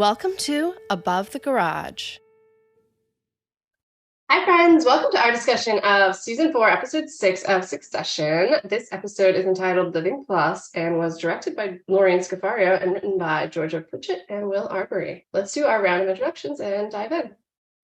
Welcome to Above the Garage. Hi, friends. Welcome to our discussion of Season 4, Episode 6 of Succession. This episode is entitled Living Plus and was directed by Lorraine Scafario and written by Georgia Pritchett and Will Arbery. Let's do our round of introductions and dive in.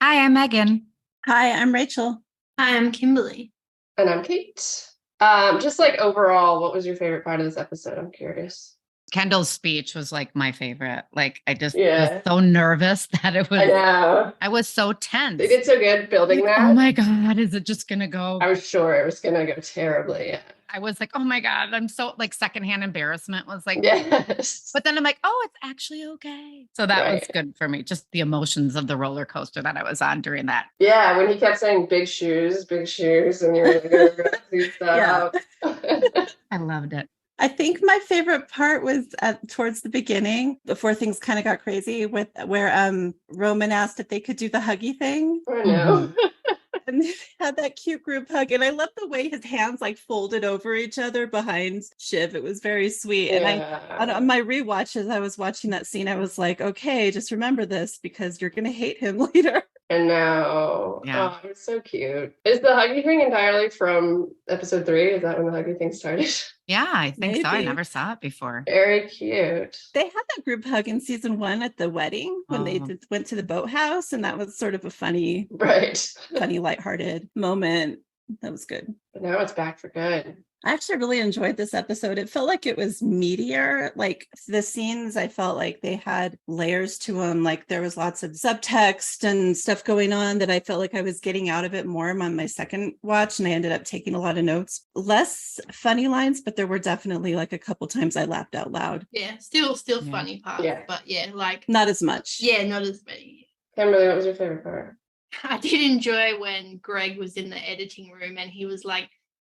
Hi, I'm Megan. Hi, I'm Rachel. Hi, I'm Kimberly. And I'm Kate. Just like overall, what was your favorite part of this episode? I'm curious. Kendall's speech was like my favorite. Like I just Yeah. was so nervous that it was. I know. I was so tense. They did so good building Like, that. oh my God, is it just gonna go? I was sure it was going to go terribly. Yeah. I was like, oh my God, I'm so like secondhand embarrassment was like, Yes. but then I'm like, oh, it's actually okay. So that was Right. good for me. Just the emotions of the roller coaster that I was on during that. Yeah, when he kept saying big shoes, and you were like, oh, see stuff. I loved it. I think my favorite part was towards the beginning, before things kind of got crazy, with where Roman asked if they could do the huggy thing. I know. And they had that cute group hug. And I love the way his hands like folded over each other behind Shiv. It was very sweet. Yeah. And on my rewatch, as I was watching that scene, I was like, okay, just remember this because you're going to hate him later. And now, Yeah. oh, it was so cute. Is the huggy thing entirely from episode 3? Is that when the huggy thing started? Yeah, I think so. I Maybe. never saw it before. Very cute. They had that group hug in season 1 at the wedding when they Oh. went to the boathouse. And that was sort of a funny, Right. lighthearted moment. That was good. But now it's back for good. I actually really enjoyed this episode. It felt like it was meatier. Like the scenes, I felt like they had layers to them. Like there was lots of subtext and stuff going on that I felt like I was getting out of it more on my second watch. And I ended up taking a lot of notes. Less funny lines, but there were definitely like a couple times I laughed out loud. Yeah, still Yeah. funny parts, Yeah. but yeah, like Not as much. yeah, not as many. Kimberly, what was your favorite part? I did enjoy when Greg was in the editing room and he was like,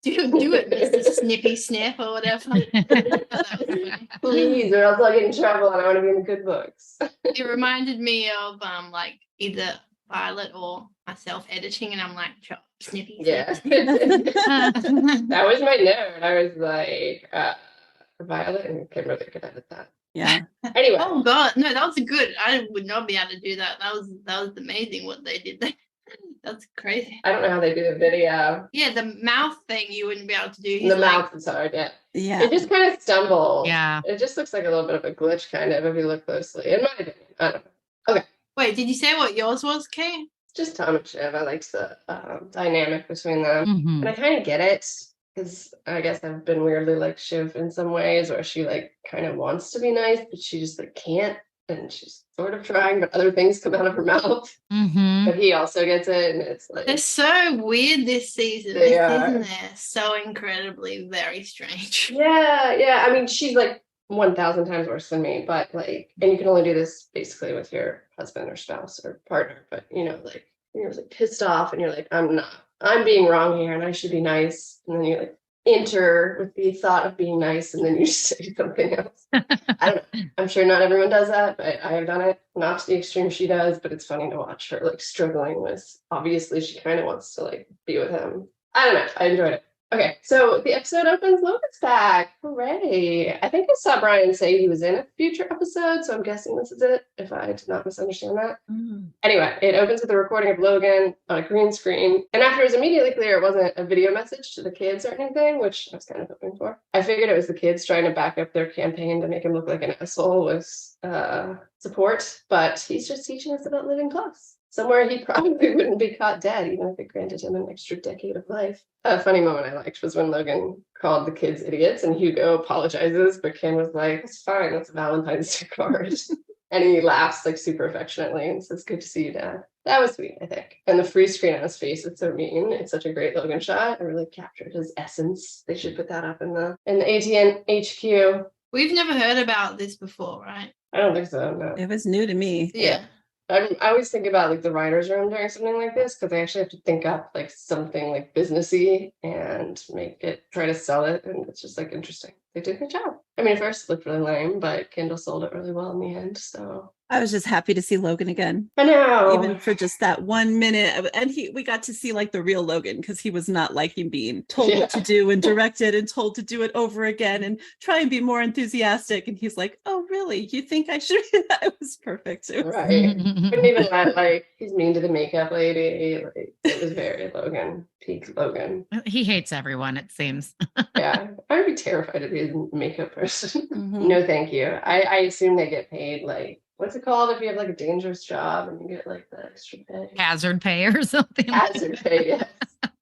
do it, Mr. Snippy Snap or whatever. That was funny. Please, or else I'll get in trouble and I want to be in the good books. It reminded me of like either Violet or myself editing, and I'm like, Snippy. Yeah. Snip. That was my note. I was like, Violet and Kimberly could edit that. Yeah. Anyway. Oh God, no, that was good. I would not be able to do that. That was amazing what they did there. That's crazy. I don't know how they do the video. Yeah, the mouth thing you wouldn't be able to do. The He's like, mouth is hard, yeah. Yeah. It just kind of stumbles. Yeah. It just looks like a little bit of a glitch, kind of, if you look closely. In my opinion. I don't know. wait, did you say what yours was, Kate? It's just Tom and Shiv. I liked the dynamic between them. Mhm. And I kind of get it. Because I guess I've been weirdly like Shiv in some ways, where she like kind of wants to be nice, but she just like can't. And she's sort of trying, but other things come out of her mouth. Mhm. But he also gets it, and it's like They're so weird this season. They This are. season they're so incredibly very strange. yeah. I mean, she's like 1,000 times worse than me, but like, and you can only do this basically with your husband or spouse or partner. But you know, like you're like pissed off, and you're like, I'm being wrong here, and I should be nice. And then you like enter with the thought of being nice, and then you say something else. I don't know. I'm sure not everyone does that, but I have done it. Not to the extreme she does, but it's funny to watch her like struggling with. Obviously, she kind of wants to like be with him. I don't know. I enjoyed it. Okay, so the episode opens. Logan's back. Hooray! I think I saw Brian say he was in a future episode, so I'm guessing this is it. If I did not misunderstand that. Anyway, it opens with a recording of Logan on a green screen. And after it was immediately clear it wasn't a video message to the kids or anything, which I was kind of hoping for, I figured it was the kids trying to back up their campaign to make him look like an asshole with support. But he's just teaching us about living plus. Somewhere he probably wouldn't be caught dead, even if it granted him an extra decade of life. A funny moment I liked was when Logan called the kids idiots and Hugo apologizes, but Ken was like, it's fine, that's a Valentine's Day card. And he laughs like super affectionately and says, good to see you, Dad. That was sweet, I think. And the freeze screen on his face, it's so mean. It's such a great Logan shot. It really captured his essence. They should put that up in the ATN HQ. We've never heard about this before, right? I don't think so, no. It was new to me. Yeah. I always think about like the writer's room during something like this because I actually have to think up like something like businessy and try to sell it, and it's just like interesting. They did a good job. I mean, at first it looked really lame, but Kindle sold it really well in the end. So I was just happy to see Logan again, I know. even for just that 1 minute. And we got to see like the real Logan, because he was not liking being told what to do and directed and told to do it over again and try and be more enthusiastic. And he's like, oh, really? You think I should? It was perfect. It was Right. Couldn't even let, like, he's mean to the makeup lady. Like, it was very Logan, peak Logan. He hates everyone, it seems. Yeah. I would be terrified of being a makeup person. Mhm. No, thank you. I assume they get paid, like, what's it called if you have like a dangerous job and you get like the extra pay? Hazard pay or something. Hazard pay, yes.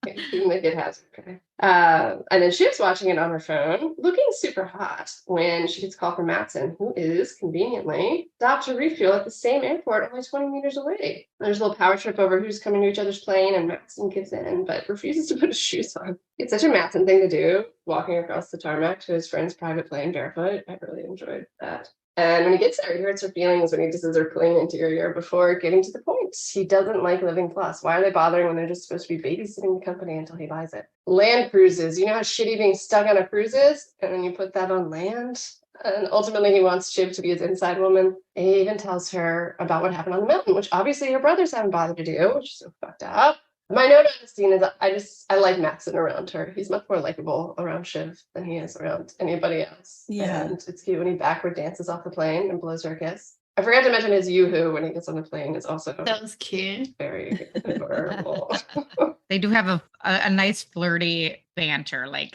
I assume they get hazard pay. And then she was watching it on her phone, looking super hot when she gets a call from Matson, who is conveniently stopped to refuel at the same airport only 20 meters away. There's a little power trip over who's coming to each other's plane, and Matson gives in, but refuses to put his shoes on. It's such a Matson thing to do, walking across the tarmac to his friend's private plane barefoot. I really enjoyed that. And when he gets there, he hurts her feelings when he disses her plane interior before getting to the point. He doesn't like living plus. Why are they bothering when they're just supposed to be babysitting the company until he buys it? Land cruises. You know how shitty being stuck on a cruise is? And then you put that on land? And ultimately, he wants Shiv to be his inside woman. And he even tells her about what happened on the mountain, which obviously her brothers haven't bothered to do, which is so fucked up. My note on the scene is I like Matson around her. He's much more likable around Shiv than he is around anybody else. Yeah. And it's cute when he backward dances off the plane and blows her a kiss. I forgot to mention his yoo-hoo when he gets on the plane is also That was cute. very adorable. They do have a nice flirty banter. Like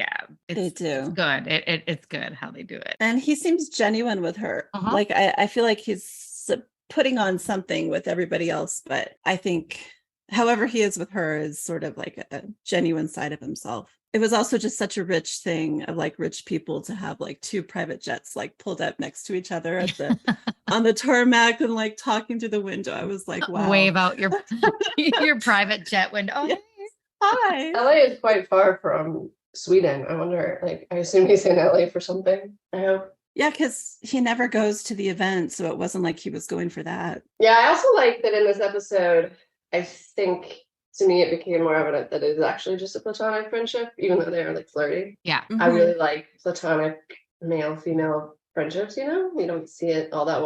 They it's do. good. It's good how they do it. And he seems genuine with her. Uh-huh. Like, I feel like he's putting on something with everybody else, but I think however he is with her is sort of like a genuine side of himself. It was also just such a rich thing of like rich people to have like two private jets like pulled up next to each other at the on the tarmac and like talking through the window. I was like, wow. Wave out your your private jet window. Oh, Yeah. Hi. LA is quite far from Sweden. I wonder, like, I assume he's in LA for something. I hope. Yeah, because he never goes to the event, so it wasn't like he was going for that. Yeah, I also like that in this episode, I think to me it became more evident that it is actually just a platonic friendship, even though they're like flirty. Yeah. I really like platonic male-female friendships, you know? You don't see it all that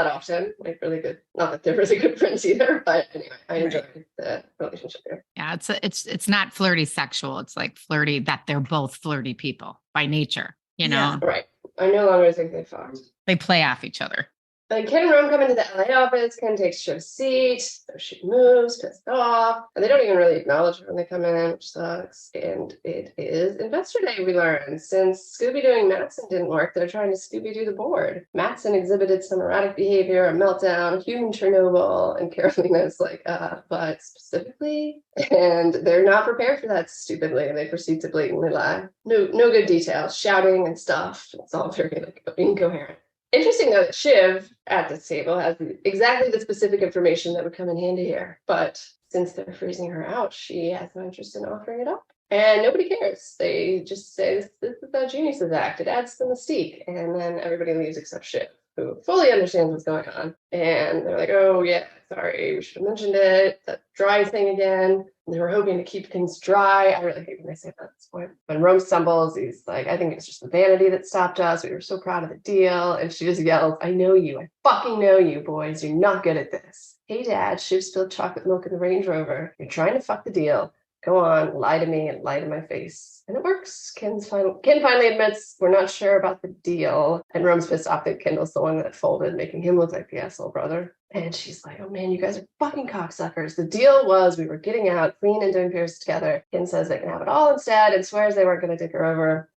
often. Like really good. Not that they're really good friends either, but anyway, I enjoyed the relationship here. Yeah, it's not flirty sexual. It's like flirty that they're both flirty people by nature, you know. Yeah. Right. I no longer think they fucked. They play off each other. Like Ken and Rome come into the LA office, Ken takes Shiv's seat, so she moves, pissed off, and they don't even really acknowledge her when they come in, which sucks. And it is Investor Day, we learn. Since Scooby-Dooing Matson didn't work, they're trying to Scooby-Doo the board. Matson exhibited some erratic behavior, a meltdown, human Chernobyl, and Carolina's like, but specifically? And they're not prepared for that stupidly, and they proceed to blatantly lie. No good details, shouting and stuff. It's all very like incoherent. Interesting though that Shiv at this table has exactly the specific information that would come in handy here. But since they're freezing her out, she has no interest in offering it up. And nobody cares. They just say, this is how geniuses act. It adds to the mystique. And then everybody leaves except Shiv, who fully understands what's going on. And they're like, oh yeah, sorry, we should have mentioned it. That dry thing again. They were hoping to keep things dry. I really hate when they say that at this point. When Rome stumbles, he's like, I think it's just the vanity that stopped us. We were so proud of the deal. And she just yells, I know you. I fucking know you, boys. You're not good at this. Hey, Dad, Shiv spilled chocolate milk in the Range Rover. You're trying to fuck the deal. Go on, lie to me and lie to my face. And it works. Ken finally admits we're not sure about the deal. And Rome's pissed off that Kendall's the one that folded, making him look like the asshole brother. And she's like, oh man, you guys are fucking cocksuckers. The deal was we were getting out clean and doing Pierce together. Ken says they can have it all instead and swears they weren't going to dick her over.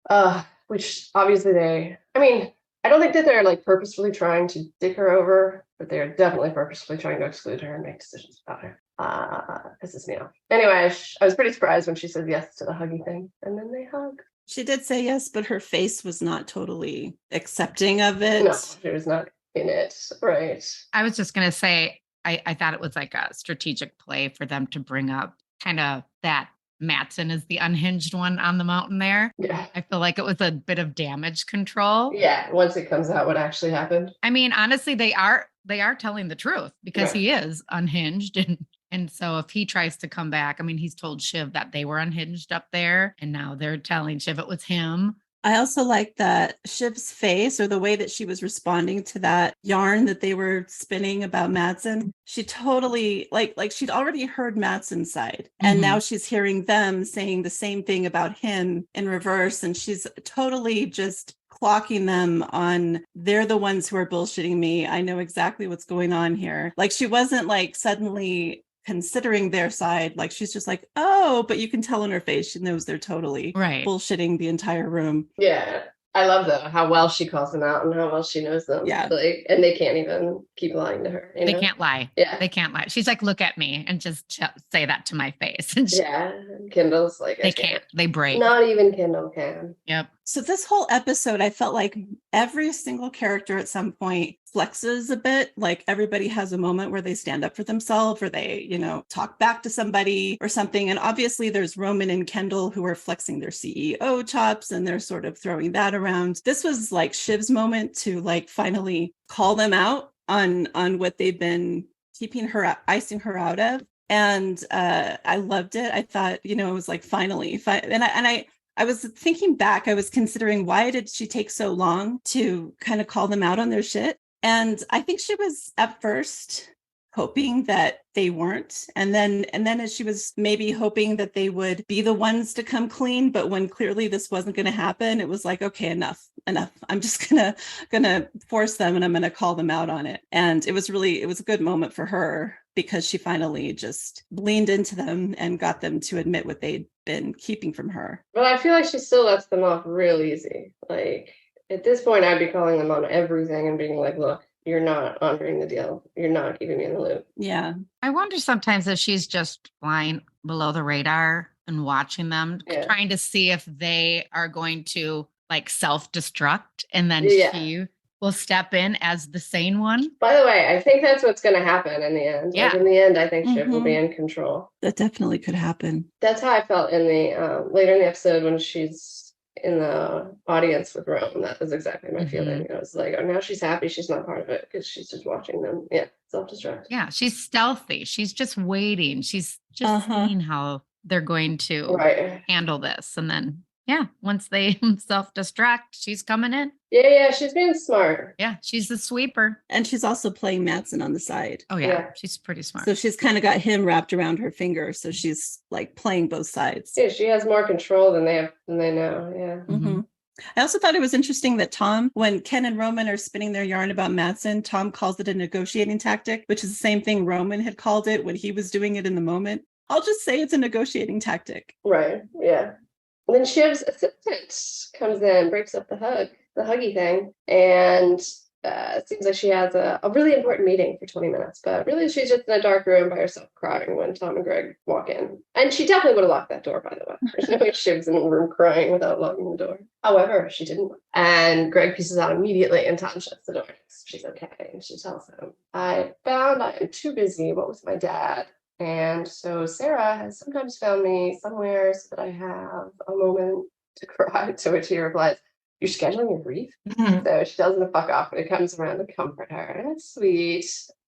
Which obviously I don't think that they're like purposefully trying to dick her over, but they're definitely purposefully trying to exclude her and make decisions about her. Pisses me off. Anyway, I was pretty surprised when she said yes to the huggy thing, and then they hug. She did say yes, but her face was not totally accepting of it. No, she was not in it. Right. I was just gonna say, I thought it was like a strategic play for them to bring up kind of that Matson is the unhinged one on the mountain there. Yeah. I feel like it was a bit of damage control. Yeah. Once it comes out what actually happened. I mean, honestly, they are telling the truth because Right. he is unhinged. And so if he tries to come back, I mean, he's told Shiv that they were unhinged up there. And now they're telling Shiv it was him. I also like that Shiv's face, or the way that she was responding to that yarn that they were spinning about Madsen. She totally like she'd already heard Madsen's side, and now she's hearing them saying the same thing about him in reverse, and she's totally just clocking them on, they're the ones who are bullshitting me. I know exactly what's going on here. Like, she wasn't like suddenly considering their side. Like, she's just like, oh, but you can tell in her face she knows they're totally Right. bullshitting the entire room. Yeah. I love though how well she calls them out and how well she knows them. Yeah. Like, and they can't even keep lying to her. You They know? can't lie. Yeah. They can't lie. She's like, look at me and just say that to my face. And Yeah. Kindle's like, they can't. They break. Not even Kindle can. Yep. So this whole episode, I felt like every single character at some point flexes a bit. Like, everybody has a moment where they stand up for themselves, or they, talk back to somebody or something. And obviously there's Roman and Kendall who are flexing their CEO chops, and they're sort of throwing that around. This was like Shiv's moment to like finally call them out on what they've been keeping her, icing her out of. And I loved it. I thought, it was like finally, I was thinking back, I was considering, why did she take so long to kind of call them out on their shit? And I think she was at first hoping that they weren't. And then as she was maybe hoping that they would be the ones to come clean. But when clearly this wasn't going to happen, it was like, okay, enough. I'm just gonna force them, and I'm going to call them out on it. And it was a good moment for her, because she finally just leaned into them and got them to admit what they'd been keeping from her. But I feel like she still lets them off real easy. Like, at this point, I'd be calling them on everything and being like, look, you're not honoring the deal. You're not keeping me in the loop. Yeah. I wonder sometimes if she's just flying below the radar and watching them, trying to see if they are going to like self-destruct, and then she will step in as the sane one. By the way, I think that's what's going to happen in the end. Yeah. Like, in the end, I think Shiv will be in control. That definitely could happen. That's how I felt in the later in the episode when she's in the audience with Rome. That was exactly my feeling. I was like, oh, now she's happy she's not part of it, because she's just watching them self-destruct. Yeah, she's stealthy. She's just waiting. She's just seeing how they're going to handle this. And then, once they self-destruct, she's coming in. Yeah, she's being smart. Yeah, she's the sweeper. And she's also playing Madsen on the side. Oh, yeah. She's pretty smart. So she's kind of got him wrapped around her finger. So she's like playing both sides. Yeah, she has more control than they know. Yeah. Mm-hmm. I also thought it was interesting that Tom, when Ken and Roman are spinning their yarn about Madsen, Tom calls it a negotiating tactic, which is the same thing Roman had called it when he was doing it in the moment. I'll just say it's a negotiating tactic. Right. Yeah. And then Shiv's assistant comes in, breaks up the huggy thing, and it seems like she has a really important meeting for 20 minutes, but really she's just in a dark room by herself crying when Tom and Greg walk in. And she definitely would have locked that door, by the way. There's no way Shiv's in the room crying without locking the door. However, she didn't. And Greg pieces out immediately, and Tom shuts the door. She's okay. And she tells him, I found I am too busy. What with my dad? And so Sarah has sometimes found me somewhere so that I have a moment to cry. To which he replies, you're scheduling your grief? So she tells him to fuck off, and it comes around to comfort her. And it's sweet.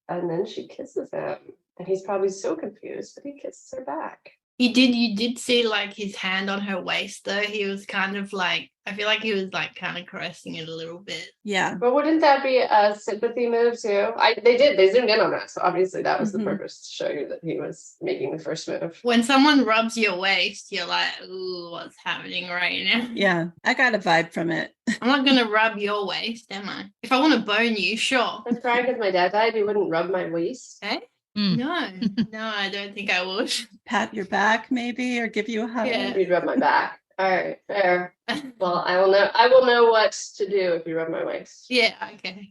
And then she kisses him. And he's probably so confused, but he kisses her back. You did see like his hand on her waist though. He was kind of like, I feel like he was like kind of caressing it a little bit. Yeah. But wouldn't that be a sympathy move too? They zoomed in on that. So obviously that was the purpose, to show you that he was making the first move. When someone rubs your waist, you're like, ooh, what's happening right now? Yeah, I got a vibe from it. I'm not going to rub your waist, am I? If I want to bone you, sure. I'm crying because my dad died. He wouldn't rub my waist. Eh? No, I don't think I would. Pat your back maybe, or give you a hug. Yeah. You'd rub my back. All right, fair. Well, I will know what to do if you rub my waist. Yeah, okay.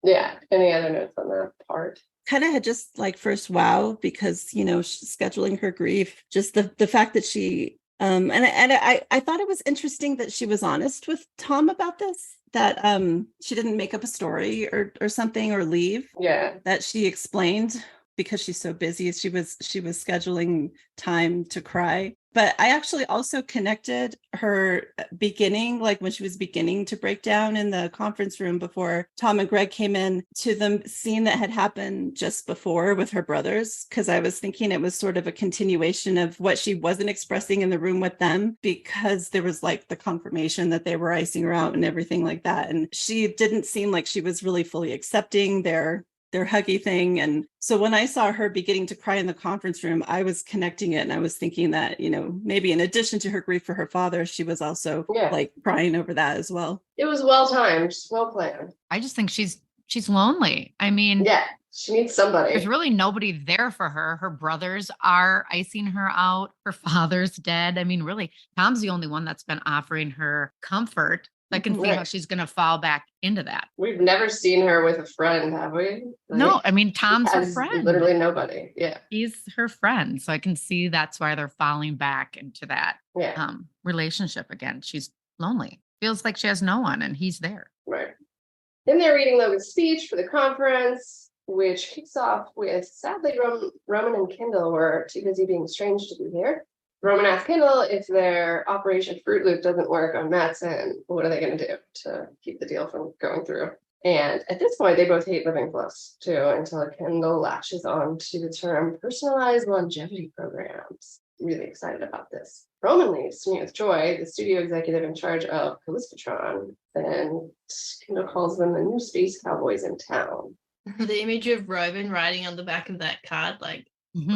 Yeah. Any other notes on that part? Kind of had just like first wow, because she's scheduling her grief. Just the fact that she and I thought it was interesting that she was honest with Tom about this. That she didn't make up a story or something or leave. Yeah. That she explained, because she's so busy, she was scheduling time to cry. But I actually also connected her beginning, like when she was beginning to break down in the conference room before Tom and Greg came in, to the scene that had happened just before with her brothers. Because I was thinking it was sort of a continuation of what she wasn't expressing in the room with them, because there was like the confirmation that they were icing her out and everything like that. And she didn't seem like she was really fully accepting their huggy thing. And so when I saw her beginning to cry in the conference room, I was connecting it. And I was thinking that, maybe in addition to her grief for her father, she was also like crying over that as well. It was well timed, well planned. I just think she's lonely. I mean, yeah, she needs somebody. There's really nobody there for her. Her brothers are icing her out. Her father's dead. I mean, really, Tom's the only one that's been offering her comfort. I can see how she's going to fall back into that. We've never seen her with a friend, have we? No, I mean, Tom's her friend. Literally nobody. Yeah. He's her friend. So I can see that's why they're falling back into that relationship again. She's lonely. Feels like she has no one and he's there. Right. Then they're reading Logan's speech for the conference, which kicks off with, sadly, Roman and Kendall were too busy being strange to be here. Roman asks Kendall if their Operation Fruit Loop doesn't work on Madsen, what are they going to do to keep the deal from going through? And at this point, they both hate Living Plus, too, until Kendall latches on to the term personalized longevity programs. Really excited about this. Roman leaves to meet with Joy, the studio executive in charge of Callistatron, and Kendall calls them the new space cowboys in town. The image of Roman riding on the back of that card,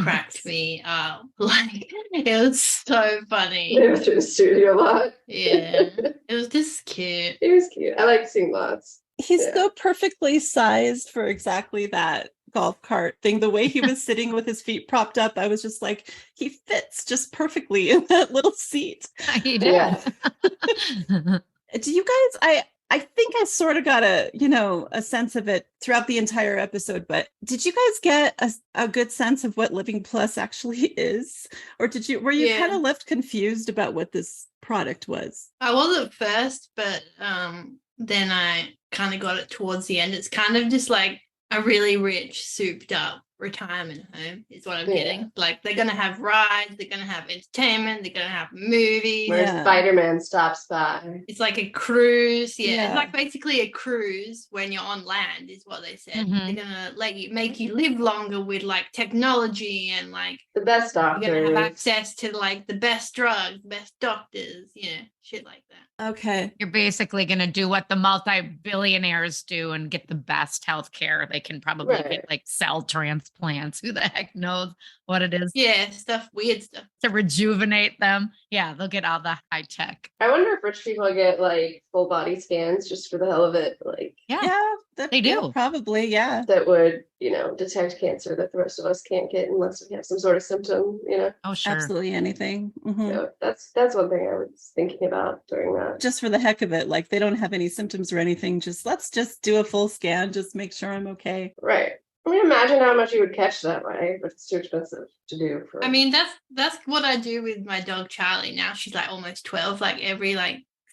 cracked me up. It was so funny. They went through the studio a lot. Yeah. It was just cute. It was cute. I like seeing lots. He's so perfectly sized for exactly that golf cart thing. The way he was sitting with his feet propped up, I was just like, he fits just perfectly in that little seat. He did. Yeah. Do you guys, I think I sort of got a sense of it throughout the entire episode, but did you guys get a good sense of what Living Plus actually is? Or were you kind of left confused about what this product was? I was at first, but then I kind of got it towards the end. It's kind of just like a really rich, souped up retirement home is what I'm getting. Like, they're going to have rides, they're going to have entertainment, they're going to have movies. Where Spider-Man stops by. It's like a cruise. Yeah. It's like basically a cruise when you're on land is what they said. They're going to make you live longer with like technology and like the best doctors. You're going to have access to like the best drugs, best doctors, shit like that. Okay. You're basically going to do what the multi-billionaires do and get the best healthcare. They can probably get like cell transplants. Who the heck knows what it is? Yeah, weird stuff. To rejuvenate them. Yeah, they'll get all the high tech. I wonder if rich people get like full body scans just for the hell of it. Like, they do. Probably, yeah. That would, detect cancer that the rest of us can't get unless we have some sort of symptom, Oh, sure. Absolutely anything. Mm-hmm. So that's one thing I was thinking about during that. Just for the heck of it, like they don't have any symptoms or anything. Let's just do a full scan, just make sure I'm okay. Right. I mean, imagine how much you would catch that way, but it's too expensive to do. I mean, that's what I do with my dog Charlie. Now she's like almost 12. Like every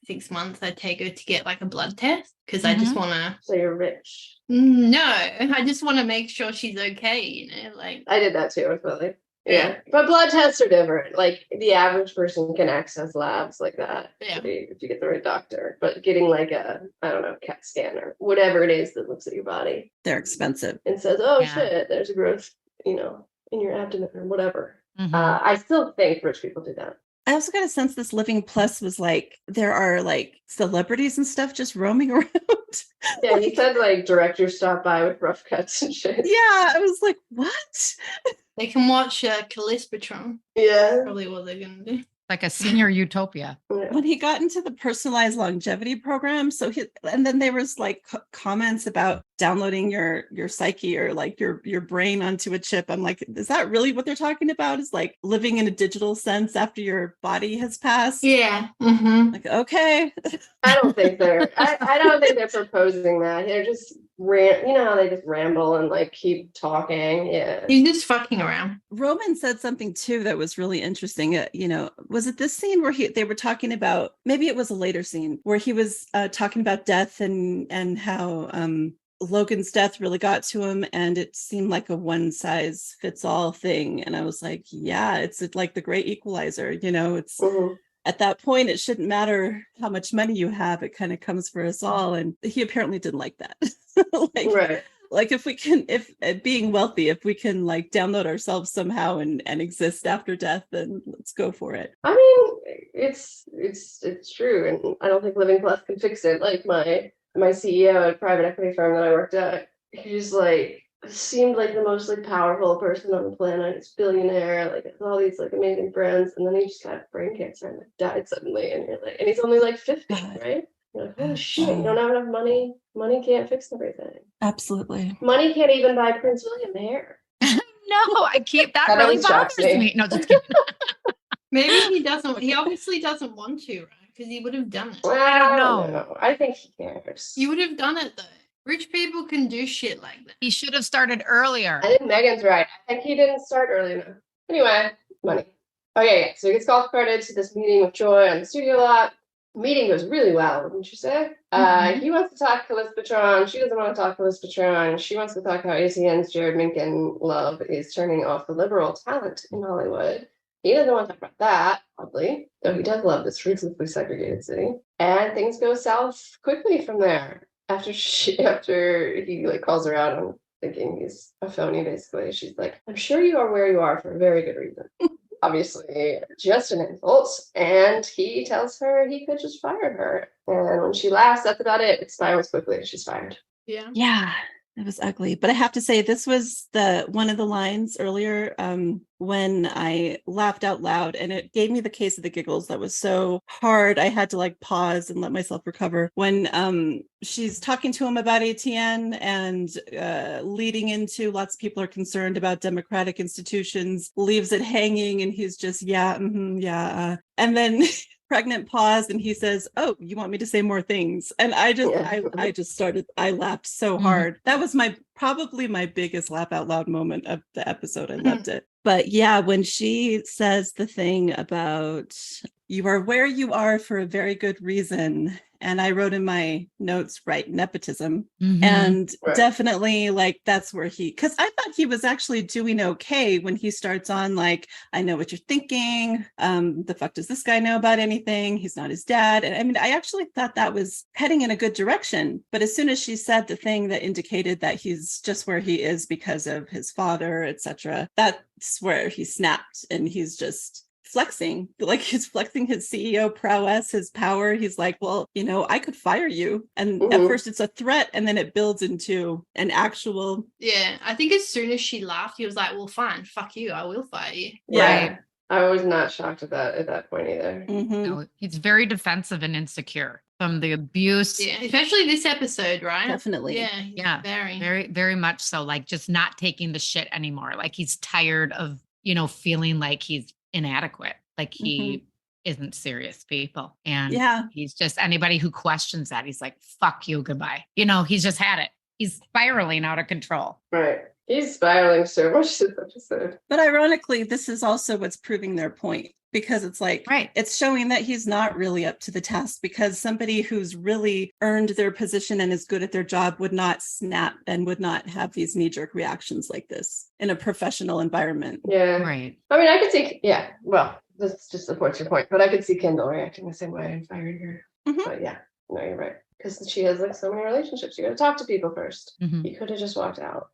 6 months, I take her to get like a blood test because I just want to. So you're rich. No, I just want to make sure she's okay. Like I did that too with Lily. Yeah, but blood tests are different. Like the average person can access labs like that if you get the right doctor. But getting like a, I don't know, CAT scan or whatever it is that looks at your body, they're expensive and says, "Oh shit, there's a growth, in your abdomen or whatever." I still think rich people do that. I also got a sense this Living Plus was like, there are like celebrities and stuff just roaming around. Yeah, he said like directors stop by with rough cuts and shit. Yeah, I was like, what? They can watch Callistatron. Yeah. Probably what they're going to do. Like a senior utopia. When he got into the personalized longevity program, and then there was like comments about downloading your psyche or like your brain onto a chip. I'm like, is that really what they're talking about? Is like living in a digital sense after your body has passed? Yeah. Like, okay. I don't think they're proposing that. They're just how they just ramble and like keep talking. Yeah. He's just fucking around. Roman said something too that was really interesting. Was it this scene where they were talking about, maybe it was a later scene where he was talking about death and how Logan's death really got to him, and it seemed like a one size fits all thing. And I was like, yeah, it's like the great equalizer. It's at that point, it shouldn't matter how much money you have. It kind of comes for us all. And he apparently didn't like that. Right. Like if we can, if being wealthy, if we can like download ourselves somehow and exist after death, then let's go for it. I mean, it's true, and I don't think Living Plus can fix it. Like my CEO at a private equity firm that I worked at, he's like seemed like the most like powerful person on the planet. He's billionaire, like has all these like amazing friends, and then he just got brain cancer and like, died suddenly. And you're like, and he's only like 50, right? You're like, holy shit, you don't have enough money. Money can't fix everything. Absolutely. Money can't even buy Prince William hair. No, I keep that really bothers me. No, just kidding. Maybe he doesn't. He obviously doesn't want to, right? Because he would have done it. I don't know. I think he cares. You would have done it though. Rich people can do shit like that. He should have started earlier. I think Megan's right. I think he didn't start early enough. Anyway, money. Okay, yeah. So he gets golf carded to this meeting with Joy on the studio lot. Meeting goes really well, wouldn't you say? He wants to talk to Liz Patron. She doesn't want to talk to Liz Patron. She wants to talk how ACN's Jared Minkin love is turning off the liberal talent in Hollywood. He doesn't want to talk about that, oddly, though he does love this ruthlessly segregated city. And things go south quickly from there. After he like calls her out on thinking he's a phony, basically, she's like, "I'm sure you are where you are for a very good reason." Obviously, just an insult. And he tells her he could just fire her. And when she laughs, that's about it. It spirals quickly. She's fired. Yeah, it was ugly. But I have to say, this was one of the lines earlier when I laughed out loud, and it gave me the case of the giggles. That was so hard. I had to like pause and let myself recover. When she's talking to him about ATN and leading into lots of people are concerned about democratic institutions, leaves it hanging, and he's just, and then pregnant pause, and he says, "Oh, you want me to say more things?" And I laughed so hard. That was probably my biggest laugh out loud moment of the episode. I loved it. But yeah, when she says the thing about you are where you are for a very good reason. And I wrote in my notes, right, nepotism. And definitely like that's where because I thought he was actually doing okay when he starts on like, "I know what you're thinking. The fuck does this guy know about anything? He's not his dad." And I mean, I actually thought that was heading in a good direction. But as soon as she said the thing that indicated that he's just where he is because of his father, etc., that's where he snapped, and he's just flexing, like he's flexing his CEO prowess, his power. He's like, "Well, I could fire you." And at first it's a threat, and then it builds into an actual. Yeah, I think as soon as she laughed, he was like, "Well, fine, fuck you, I will fire you." Yeah, right. I was not shocked at that point either. No, he's very defensive and insecure from the abuse. Yeah, especially this episode, right? Definitely. Yeah, very, very, very much so. Like just not taking the shit anymore. Like he's tired of, feeling like he's inadequate, like he isn't serious, people. And he's just anybody who questions that, he's like, "Fuck you, goodbye." He's just had it. He's spiraling out of control. Right. He's spiraling so much this episode. But ironically, this is also what's proving their point, because it's like, it's showing that he's not really up to the task, because somebody who's really earned their position and is good at their job would not snap and would not have these knee-jerk reactions like this in a professional environment. Yeah. Right. I mean, I could see, well, this just supports your point, but I could see Kendall reacting the same way and firing her. But yeah, no, you're right. Because she has like so many relationships. You got to talk to people first. You could have just walked out.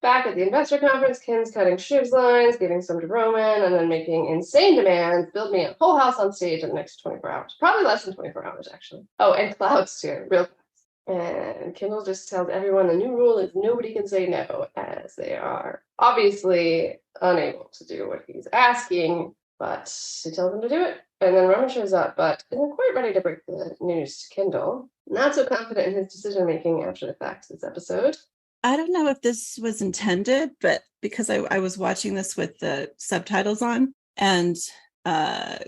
Back at the investor conference, Kim's cutting Shiv's lines, giving some to Roman, and then making insane demands. "Build me a whole house on stage in the next 24 hours. Probably less than 24 hours, actually. Oh, and clouds too, real clouds." And Kendall just tells everyone the new rule is nobody can say no, as they are obviously unable to do what he's asking, but he tells them to do it. And then Roman shows up, but isn't quite ready to break the news to Kendall. Not so confident in his decision-making after the fact this episode. I don't know if this was intended, but because I was watching this with the subtitles on, and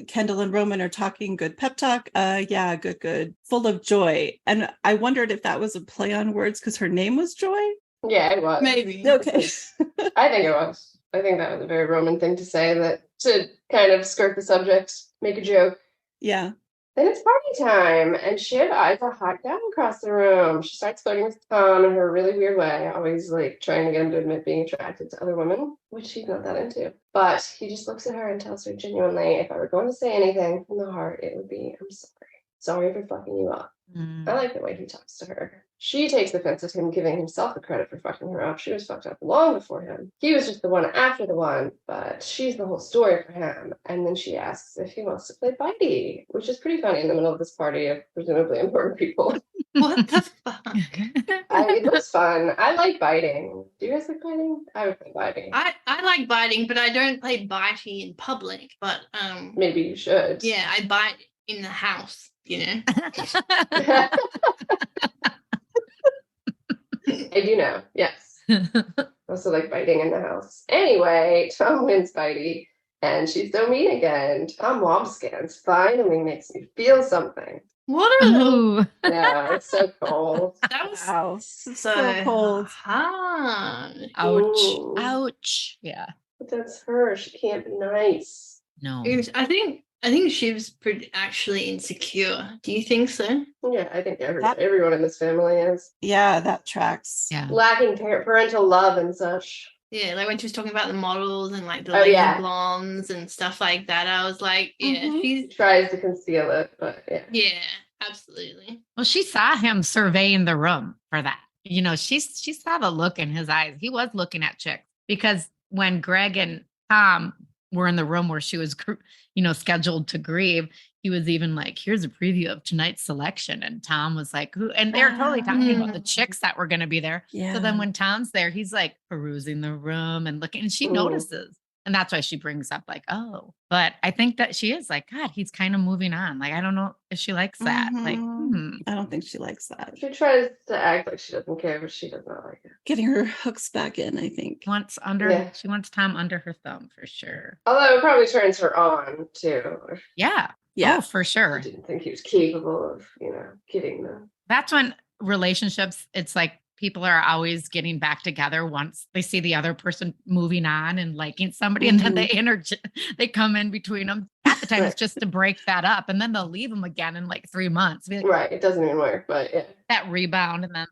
Kendall and Roman are talking good pep talk. Good, full of joy. And I wondered if that was a play on words because her name was Joy. Yeah, it was. Maybe. Okay. I think it was. I think that was a very Roman thing to say, that to kind of skirt the subject, make a joke. Yeah. Then it's party time, and Shiv eyes a hot guy across the room. She starts flirting with Tom in her really weird way, always like trying to get him to admit being attracted to other women, which she's not that into. But he just looks at her and tells her genuinely, if I were going to say anything from the heart, it would be, I'm sorry. Sorry for fucking you up. I like the way he talks to her. She takes offense at him giving himself the credit for fucking her up. She was fucked up long before him. He was just the one after the one, but she's the whole story for him. And then she asks if he wants to play Bitey, which is pretty funny in the middle of this party of presumably important people. What the fuck? It looks fun. I like biting. Do you guys like biting? I would play biting. I like biting, but I don't play bitey in public. But maybe you should. Yeah, I bite in the house, you know. I do know, yes. Also like biting in the house. Anyway, Tom wins Bitey, and she's so mean again. Tom Wobskins finally makes me feel something. What a yeah, it's so cold. That was wow. So cold. Hard. Ouch. Ooh. Ouch. Yeah. But that's her. She can't be nice. No. I think Shiv's pretty actually insecure. Do you think so? Yeah, I think everyone in this family is. Yeah, that tracks. Yeah. Lacking parental love and such. Yeah, like when she was talking about the models and like the laser blondes and stuff like that, I was like, yeah, she tries to conceal it, but yeah. Yeah, absolutely. Well, she saw him surveying the room for that. You know, she saw the look in his eyes. He was looking at chicks because when Greg and Tom were in the room where she was, scheduled to grieve, he was even like, here's a preview of tonight's selection. And Tom was like, who? And they're totally talking about the chicks that were going to be there. Yeah. So then when Tom's there, he's like perusing the room and looking, and she notices. And that's why she brings up like, oh, but I think that she is like, God, he's kind of moving on. Like, I don't know if she likes that. Like, I don't think she likes that. She tries to act like she doesn't care, but she does not like it. Getting her hooks back in, I think. She wants Tom under her thumb for sure. Although it probably turns her on too. Yeah. Yeah, oh, for sure. I didn't think he was capable of, getting them. That's when relationships, it's like people are always getting back together once they see the other person moving on and liking somebody, and then they come in between them. Half the time it's just to break that up, and then they'll leave them again in like 3 months. Like, right, it doesn't even work, but yeah. That rebound, and then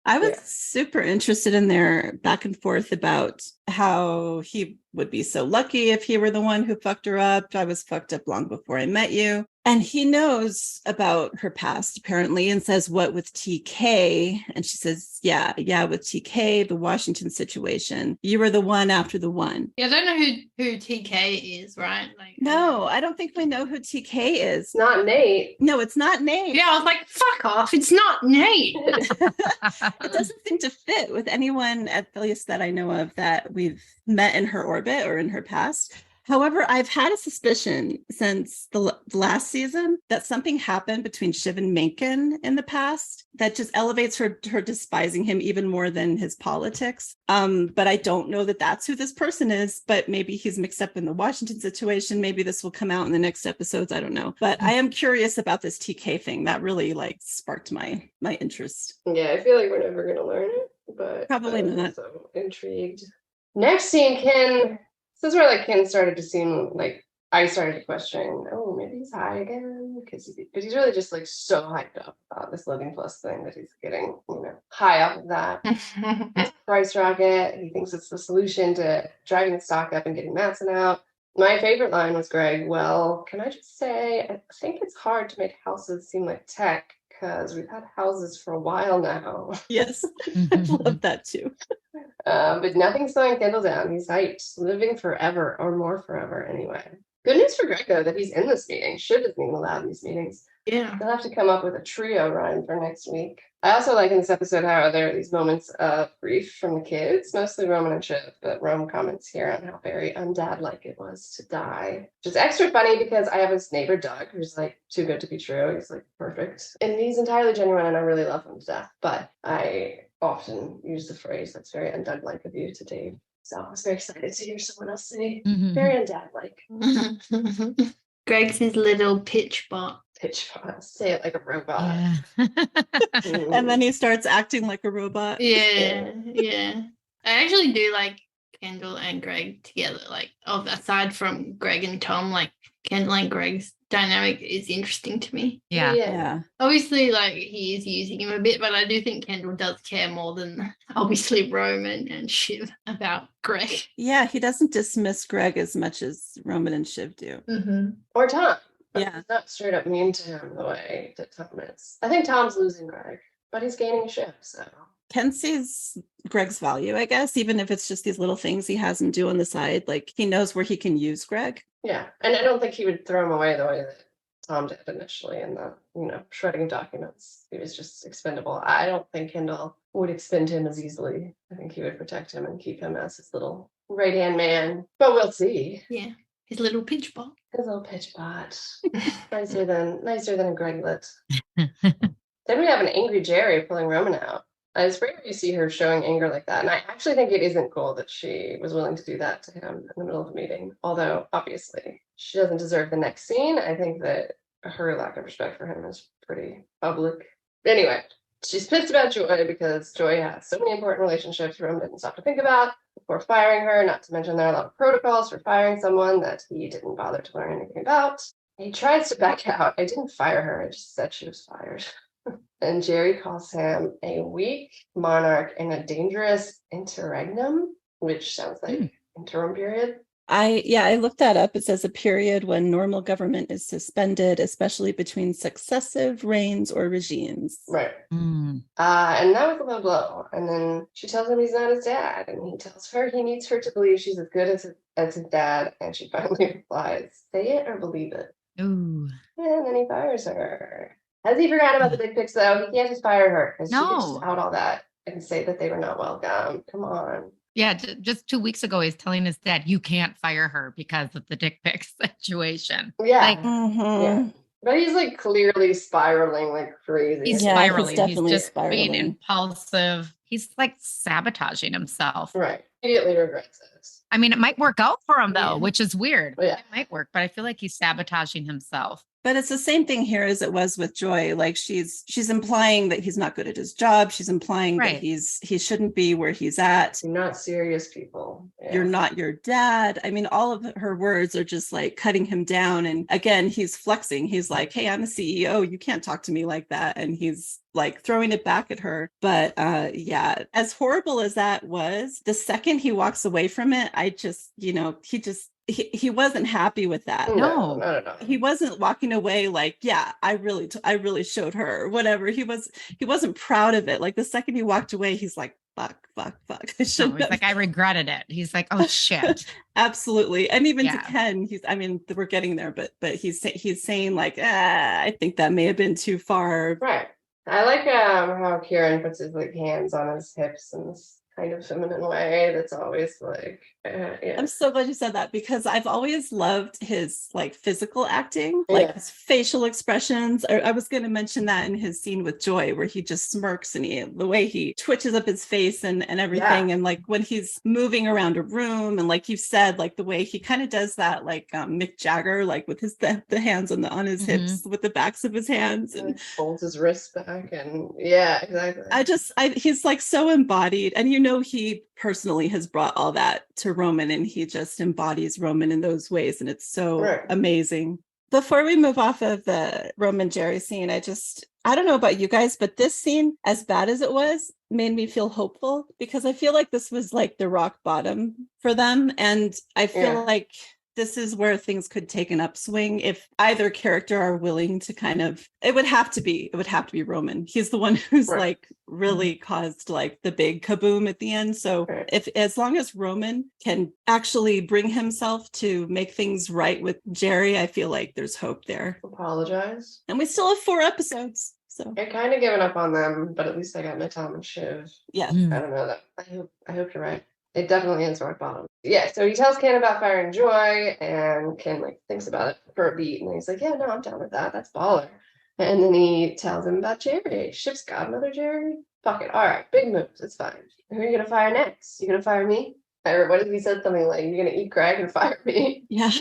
I was super interested in their back and forth about how he would be so lucky if he were the one who fucked her up. I was fucked up long before I met you. And he knows about her past, apparently, and says, what with TK? And she says, yeah, with TK, the Washington situation. You were the one after the one. Yeah, I don't know who TK is, right? Like, no, I don't think we know who TK is. It's not Nate. No, it's not Nate. Yeah, I was like, fuck off. It's not Nate. It doesn't seem to fit with anyone, at least that I know of, that we've met in her orbit or in her past. However, I've had a suspicion since the last season that something happened between Shiv and Mencken in the past that just elevates her despising him even more than his politics. But I don't know that that's who this person is, but maybe he's mixed up in the Washington situation. Maybe this will come out in the next episodes. I don't know. But I am curious about this TK thing. That really sparked my interest. Yeah, I feel like we're never going to learn it, but probably not. So intrigued. Next scene, Ken. This is where Ken started to seem like I started to question, oh, maybe he's high again, because he's really just so hyped up about this Living Plus thing that he's getting, high off of that. It's price rocket. He thinks it's the solution to driving the stock up and getting Mattson out. My favorite line was Greg, well, can I just say, I think it's hard to make houses seem like tech because we've had houses for a while now. Yes, I love that too. But nothing's slowing Kendall down. He's hyped, living forever or more forever anyway. Good news for Greg, though, that he's in this meeting. Shiv isn't even allowed in these meetings. Yeah. They'll have to come up with a trio rhyme for next week. I also like in this episode how there are these moments of grief from the kids, mostly Roman and Shiv, but Rome comments here on how very undad-like it was to die. Which is extra funny because I have this neighbor, Doug, who's too good to be true. He's perfect. And he's entirely genuine and I really love him to death. But I often use the phrase that's very undad-like of you to Dave. So I was very excited to hear someone else say very undad-like. Greg's his little pitch bot. Say it like a robot. Yeah. And then he starts acting like a robot. Yeah. I actually do like Kendall and Greg together. Aside from Greg and Tom, Kendall and Greg's dynamic is interesting to me. Yeah. Obviously, like, he is using him a bit, but I do think Kendall does care more than obviously Roman and Shiv about Greg. Yeah, he doesn't dismiss Greg as much as Roman and Shiv do. Or Tom. But Yeah. he's not straight up mean to him the way that Tom is. I think Tom's losing Greg, but he's gaining Shiv, so. Ken sees Greg's value, I guess, even if it's just these little things he has him do on the side. Like, he knows where he can use Greg. Yeah, and I don't think he would throw him away the way that Tom did initially in the, shredding documents. He was just expendable. I don't think Kendall would expend him as easily. I think he would protect him and keep him as his little right-hand man. But we'll see. Yeah, his little pitch ball. His little pitch bot. nicer than a Greglet. Then we have an angry Jerry pulling Roman out. It's rare you see her showing anger like that. And I actually think it isn't cool that she was willing to do that to him in the middle of a meeting. Although, obviously, she doesn't deserve the next scene. I think that her lack of respect for him is pretty public. Anyway, she's pissed about Joy because Joy has so many important relationships Roman didn't stop to think about before firing her. Not to mention there are a lot of protocols for firing someone that he didn't bother to learn anything about. He tries to back out. I didn't fire her. I just said she was fired. And Jerry calls him a weak monarch and a dangerous interregnum, which sounds like interim period. I looked that up. It says a period when normal government is suspended, especially between successive reigns or regimes. Right. And that was a low blow. And then she tells him he's not his dad. And he tells her he needs her to believe she's as good as his dad. And she finally replies, say it or believe it. Ooh. And then he fires her. Has he forgotten about the big pics, though? He can't just fire her because she can just out all that and say that they were not welcome. Come on. Yeah, just 2 weeks ago, he's telling his dad, you can't fire her because of the dick pic situation. Yeah. Like, But he's like clearly spiraling like crazy. He's spiraling. He's just spiraling. Being impulsive. He's like sabotaging himself. Right. Immediately regrets it. I mean, it might work out for him though, which is weird. Yeah. It might work, but I feel like he's sabotaging himself. But it's the same thing here as it was with Joy. Like she's implying that he's not good at his job. She's implying that he shouldn't be where he's at. You're not serious people. Yeah. You're not your dad. I mean, all of her words are just like cutting him down. And again, he's flexing. He's like, hey, I'm a CEO. You can't talk to me like that. And he's like throwing it back at her. But as horrible as that was, the second he walks away from it, I just, he wasn't happy with that. No. He wasn't walking away like, yeah, I really showed her, whatever. He wasn't proud of it. Like the second he walked away, he's like, fuck. He's like, I regretted it. He's like, oh shit. Absolutely. And even to Ken, we're getting there, but he's saying like, I think that may have been too far. Right. I like how Kieran puts his like hands on his hips in this kind of feminine way that's always like I'm so glad you said that because I've always loved his like physical acting, like his facial expressions. I was going to mention that in his scene with Joy where he just smirks and the way he twitches up his face and everything, and like when he's moving around a room, and like you said, like the way he kind of does that like Mick Jagger, like with his the hands on his hips with the backs of his hands and folds his wrists back, and exactly. He's like so embodied, and he personally has brought all that to Roman, and he just embodies Roman in those ways, and it's so amazing. Before we move off of the Roman Jerry scene, I don't know about you guys, but this scene, as bad as it was, made me feel hopeful because I feel like this was like the rock bottom for them, and I feel like this is where things could take an upswing if either character are willing to it would have to be Roman. He's the one who's like really caused like the big kaboom at the end. So as long as Roman can actually bring himself to make things right with Jerry, I feel like there's hope there. Apologize. And we still have 4 episodes. So I kind of given up on them, but at least I got my Tom and Shiv. Yeah. I don't know that. I hope you're right. It definitely is rock bottom. Yeah, so he tells Ken about firing Joy, and Ken like thinks about it for a beat, and he's like, yeah, no, I'm down with that. That's baller. And then he tells him about Jerry. Ship's got another Jerry? Fuck it. All right, big moves. It's fine. Who are you going to fire next? You going to fire me? Or what if he said something like, you're going to eat Greg and fire me? Yeah.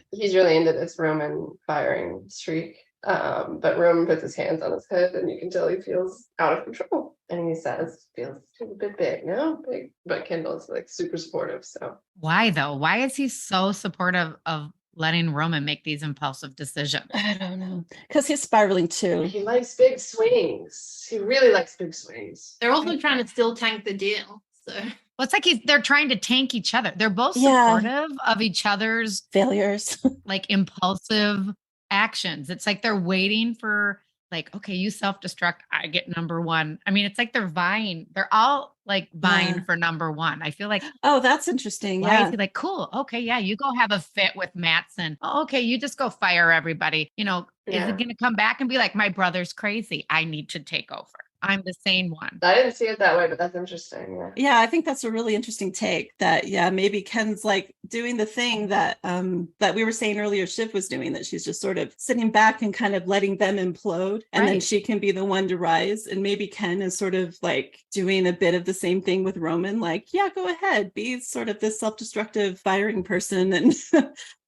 He's really into this Roman firing streak. But Roman puts his hands on his head, and you can tell he feels out of control. And he says, feels a bit big, no? Big. But Kendall's like super supportive. So why though? Why is he so supportive of letting Roman make these impulsive decisions? I don't know. Because he's spiraling too. He likes big swings. He really likes big swings. They're also trying to still tank the deal. So well, it's like they're trying to tank each other. They're both Yeah. supportive of each other's Failures. like impulsive actions. It's like they're waiting for like, okay, you self-destruct, I get number one. I mean, it's like they're vying. They're all like vying Yeah. for number one. I feel like, Oh, that's interesting. why Yeah. is he like, cool, okay, yeah, you go have a fit with Mattson. Oh, okay, you just go fire everybody. You know, is it going to come back and be like, my brother's crazy, I need to take over, I'm the sane one? I didn't see it that way, but that's interesting. Yeah, I think that's a really interesting take that, yeah, maybe Ken's like doing the thing that that we were saying earlier Shiv was doing, that she's just sort of sitting back and kind of letting them implode, and then she can be the one to rise. And maybe Ken is sort of like doing a bit of the same thing with Roman, like, yeah, go ahead, be sort of this self-destructive firing person and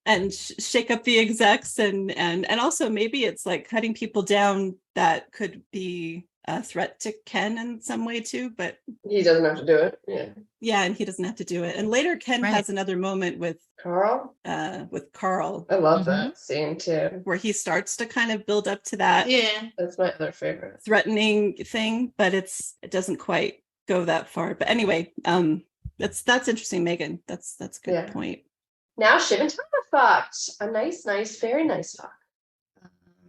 and shake up the execs, and also maybe it's like cutting people down that could be a threat to Ken in some way too, but he doesn't have to do it. And he doesn't have to do it. And later Ken has another moment with Carl. I love that scene too, where he starts to kind of build up to that. Yeah, that's my other favorite threatening thing, but it doesn't quite go that far. But anyway, that's interesting, Megan. That's a good point. Now Shiv and Tom are fucked. A nice, very nice fuck.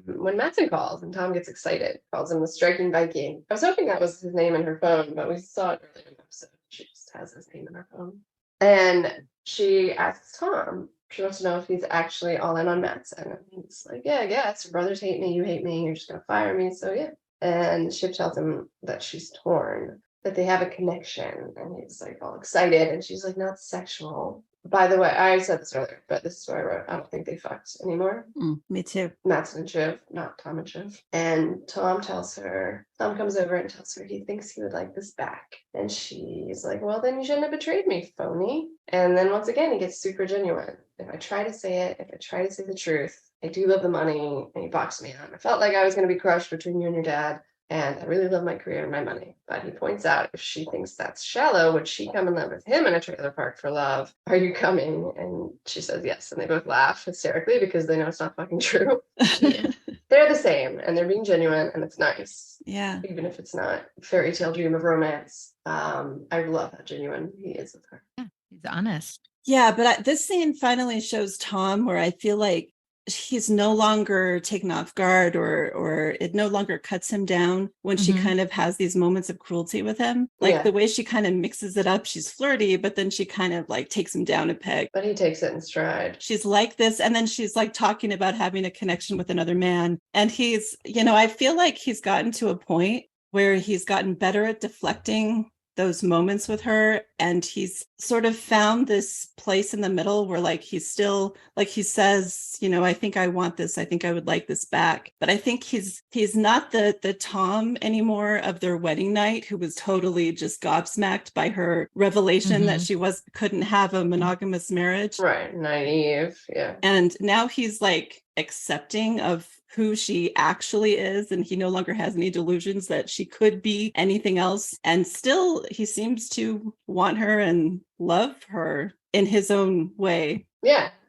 When Mattson calls and Tom gets excited, calls him the striking Viking. I was hoping that was his name in her phone, but we saw it earlier in the episode. She just has his name in her phone. And she asks Tom, she wants to know if he's actually all in on Mattson. And he's like, yeah, I guess. Your brothers hate me, you hate me, you're just going to fire me, so yeah. And Shiv tells him that she's torn, that they have a connection. And he's like all excited. And she's like, not sexual. By the way, I said this earlier, but this is what I wrote. I don't think they fucked anymore. Me too. Mattson and Shiv, not Tom and Shiv. And Tom comes over and tells her he thinks he would like this back. And she's like, well, then you shouldn't have betrayed me, phony. And then once again, he gets super genuine. If I try to say it, if I try to say the truth, I do love the money. And he boxed me out. I felt like I was going to be crushed between you and your dad. And I really love my career and my money. But he points out, if she thinks that's shallow, would she come and live with him in a trailer park for love? Are you coming? And she says yes. And they both laugh hysterically because they know it's not fucking true. They're the same and they're being genuine and it's nice. Yeah. Even if it's not a fairy tale dream of romance. I love how genuine he is with her. Yeah, he's honest. Yeah, but this scene finally shows Tom where I feel like he's no longer taken off guard, or it no longer cuts him down when she kind of has these moments of cruelty with him. Like the way she kind of mixes it up, she's flirty, but then she kind of like takes him down a peg. But he takes it in stride. She's like this, and then she's like talking about having a connection with another man. And he's, I feel like he's gotten to a point where he's gotten better at deflecting those moments with her, and he's sort of found this place in the middle where like he's still, like he says, I think I want this, I think I would like this back, but I think he's not the Tom anymore of their wedding night, who was totally just gobsmacked by her revelation that she couldn't have a monogamous marriage, right? Naive. And now he's like accepting of who she actually is, and he no longer has any delusions that she could be anything else, and still he seems to want her and love her in his own way.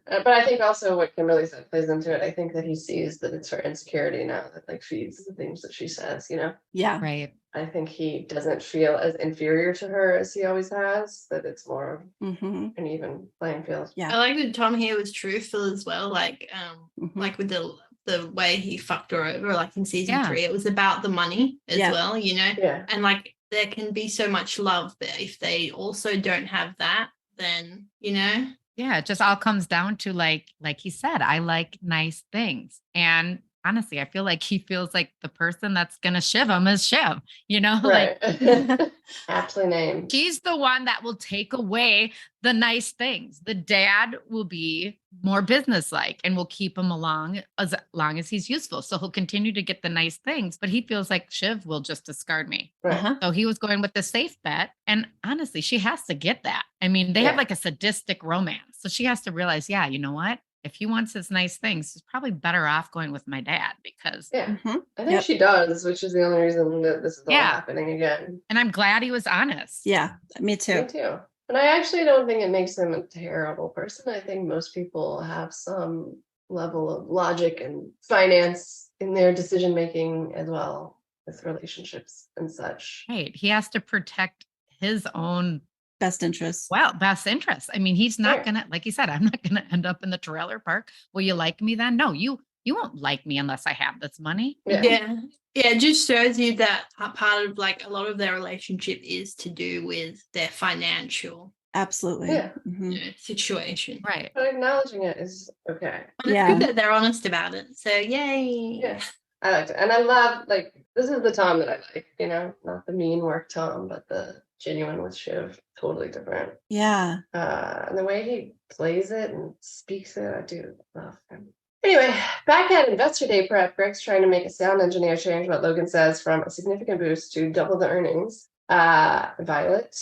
But I think also what Kimberly said plays into it. I think that he sees that it's her insecurity now that like feeds the things that she says, Yeah, right. I think he doesn't feel as inferior to her as he always has, that it's more of an even playing field. I like that Tom here was truthful as well, like like with the way he fucked her over, like in season 3, it was about the money as well, and like there can be so much love, but if they also don't have that, then it just all comes down to like he said, I like nice things. And honestly, I feel like he feels like the person that's gonna shiv him is Shiv, right. Aptly named. She's the one that will take away the nice things. The dad will be more businesslike and will keep him along as long as he's useful. So he'll continue to get the nice things, but he feels like Shiv will just discard me. Right. So he was going with the safe bet. And honestly, she has to get that. I mean, they have like a sadistic romance. So she has to realize, you know what? If he wants his nice things, he's probably better off going with my dad, because I think she does, which is the only reason that this is all happening again. And I'm glad he was honest. Yeah, me too. Me too. And I actually don't think it makes him a terrible person. I think most people have some level of logic and finance in their decision making as well with relationships and such. Right. He has to protect his own best interests. Best interests. I mean, he's not gonna, like you said, I'm not gonna end up in the trailer park. Will you like me then? No, you won't like me unless I have this money. Yeah. It just shows you that part of like a lot of their relationship is to do with their financial Absolutely. situation. Right. But acknowledging it is okay. And it's good that they're honest about it. So yay. Yeah. I liked it. And I love, like, this is the Tom that I like, you know, not the mean work Tom, but the genuine with Shiv. Totally different. Yeah. And the way he plays it and speaks it, I do love him. Anyway, back at Investor Day prep, Greg's trying to make a sound engineer change what Logan says from a significant boost to double the earnings. Violet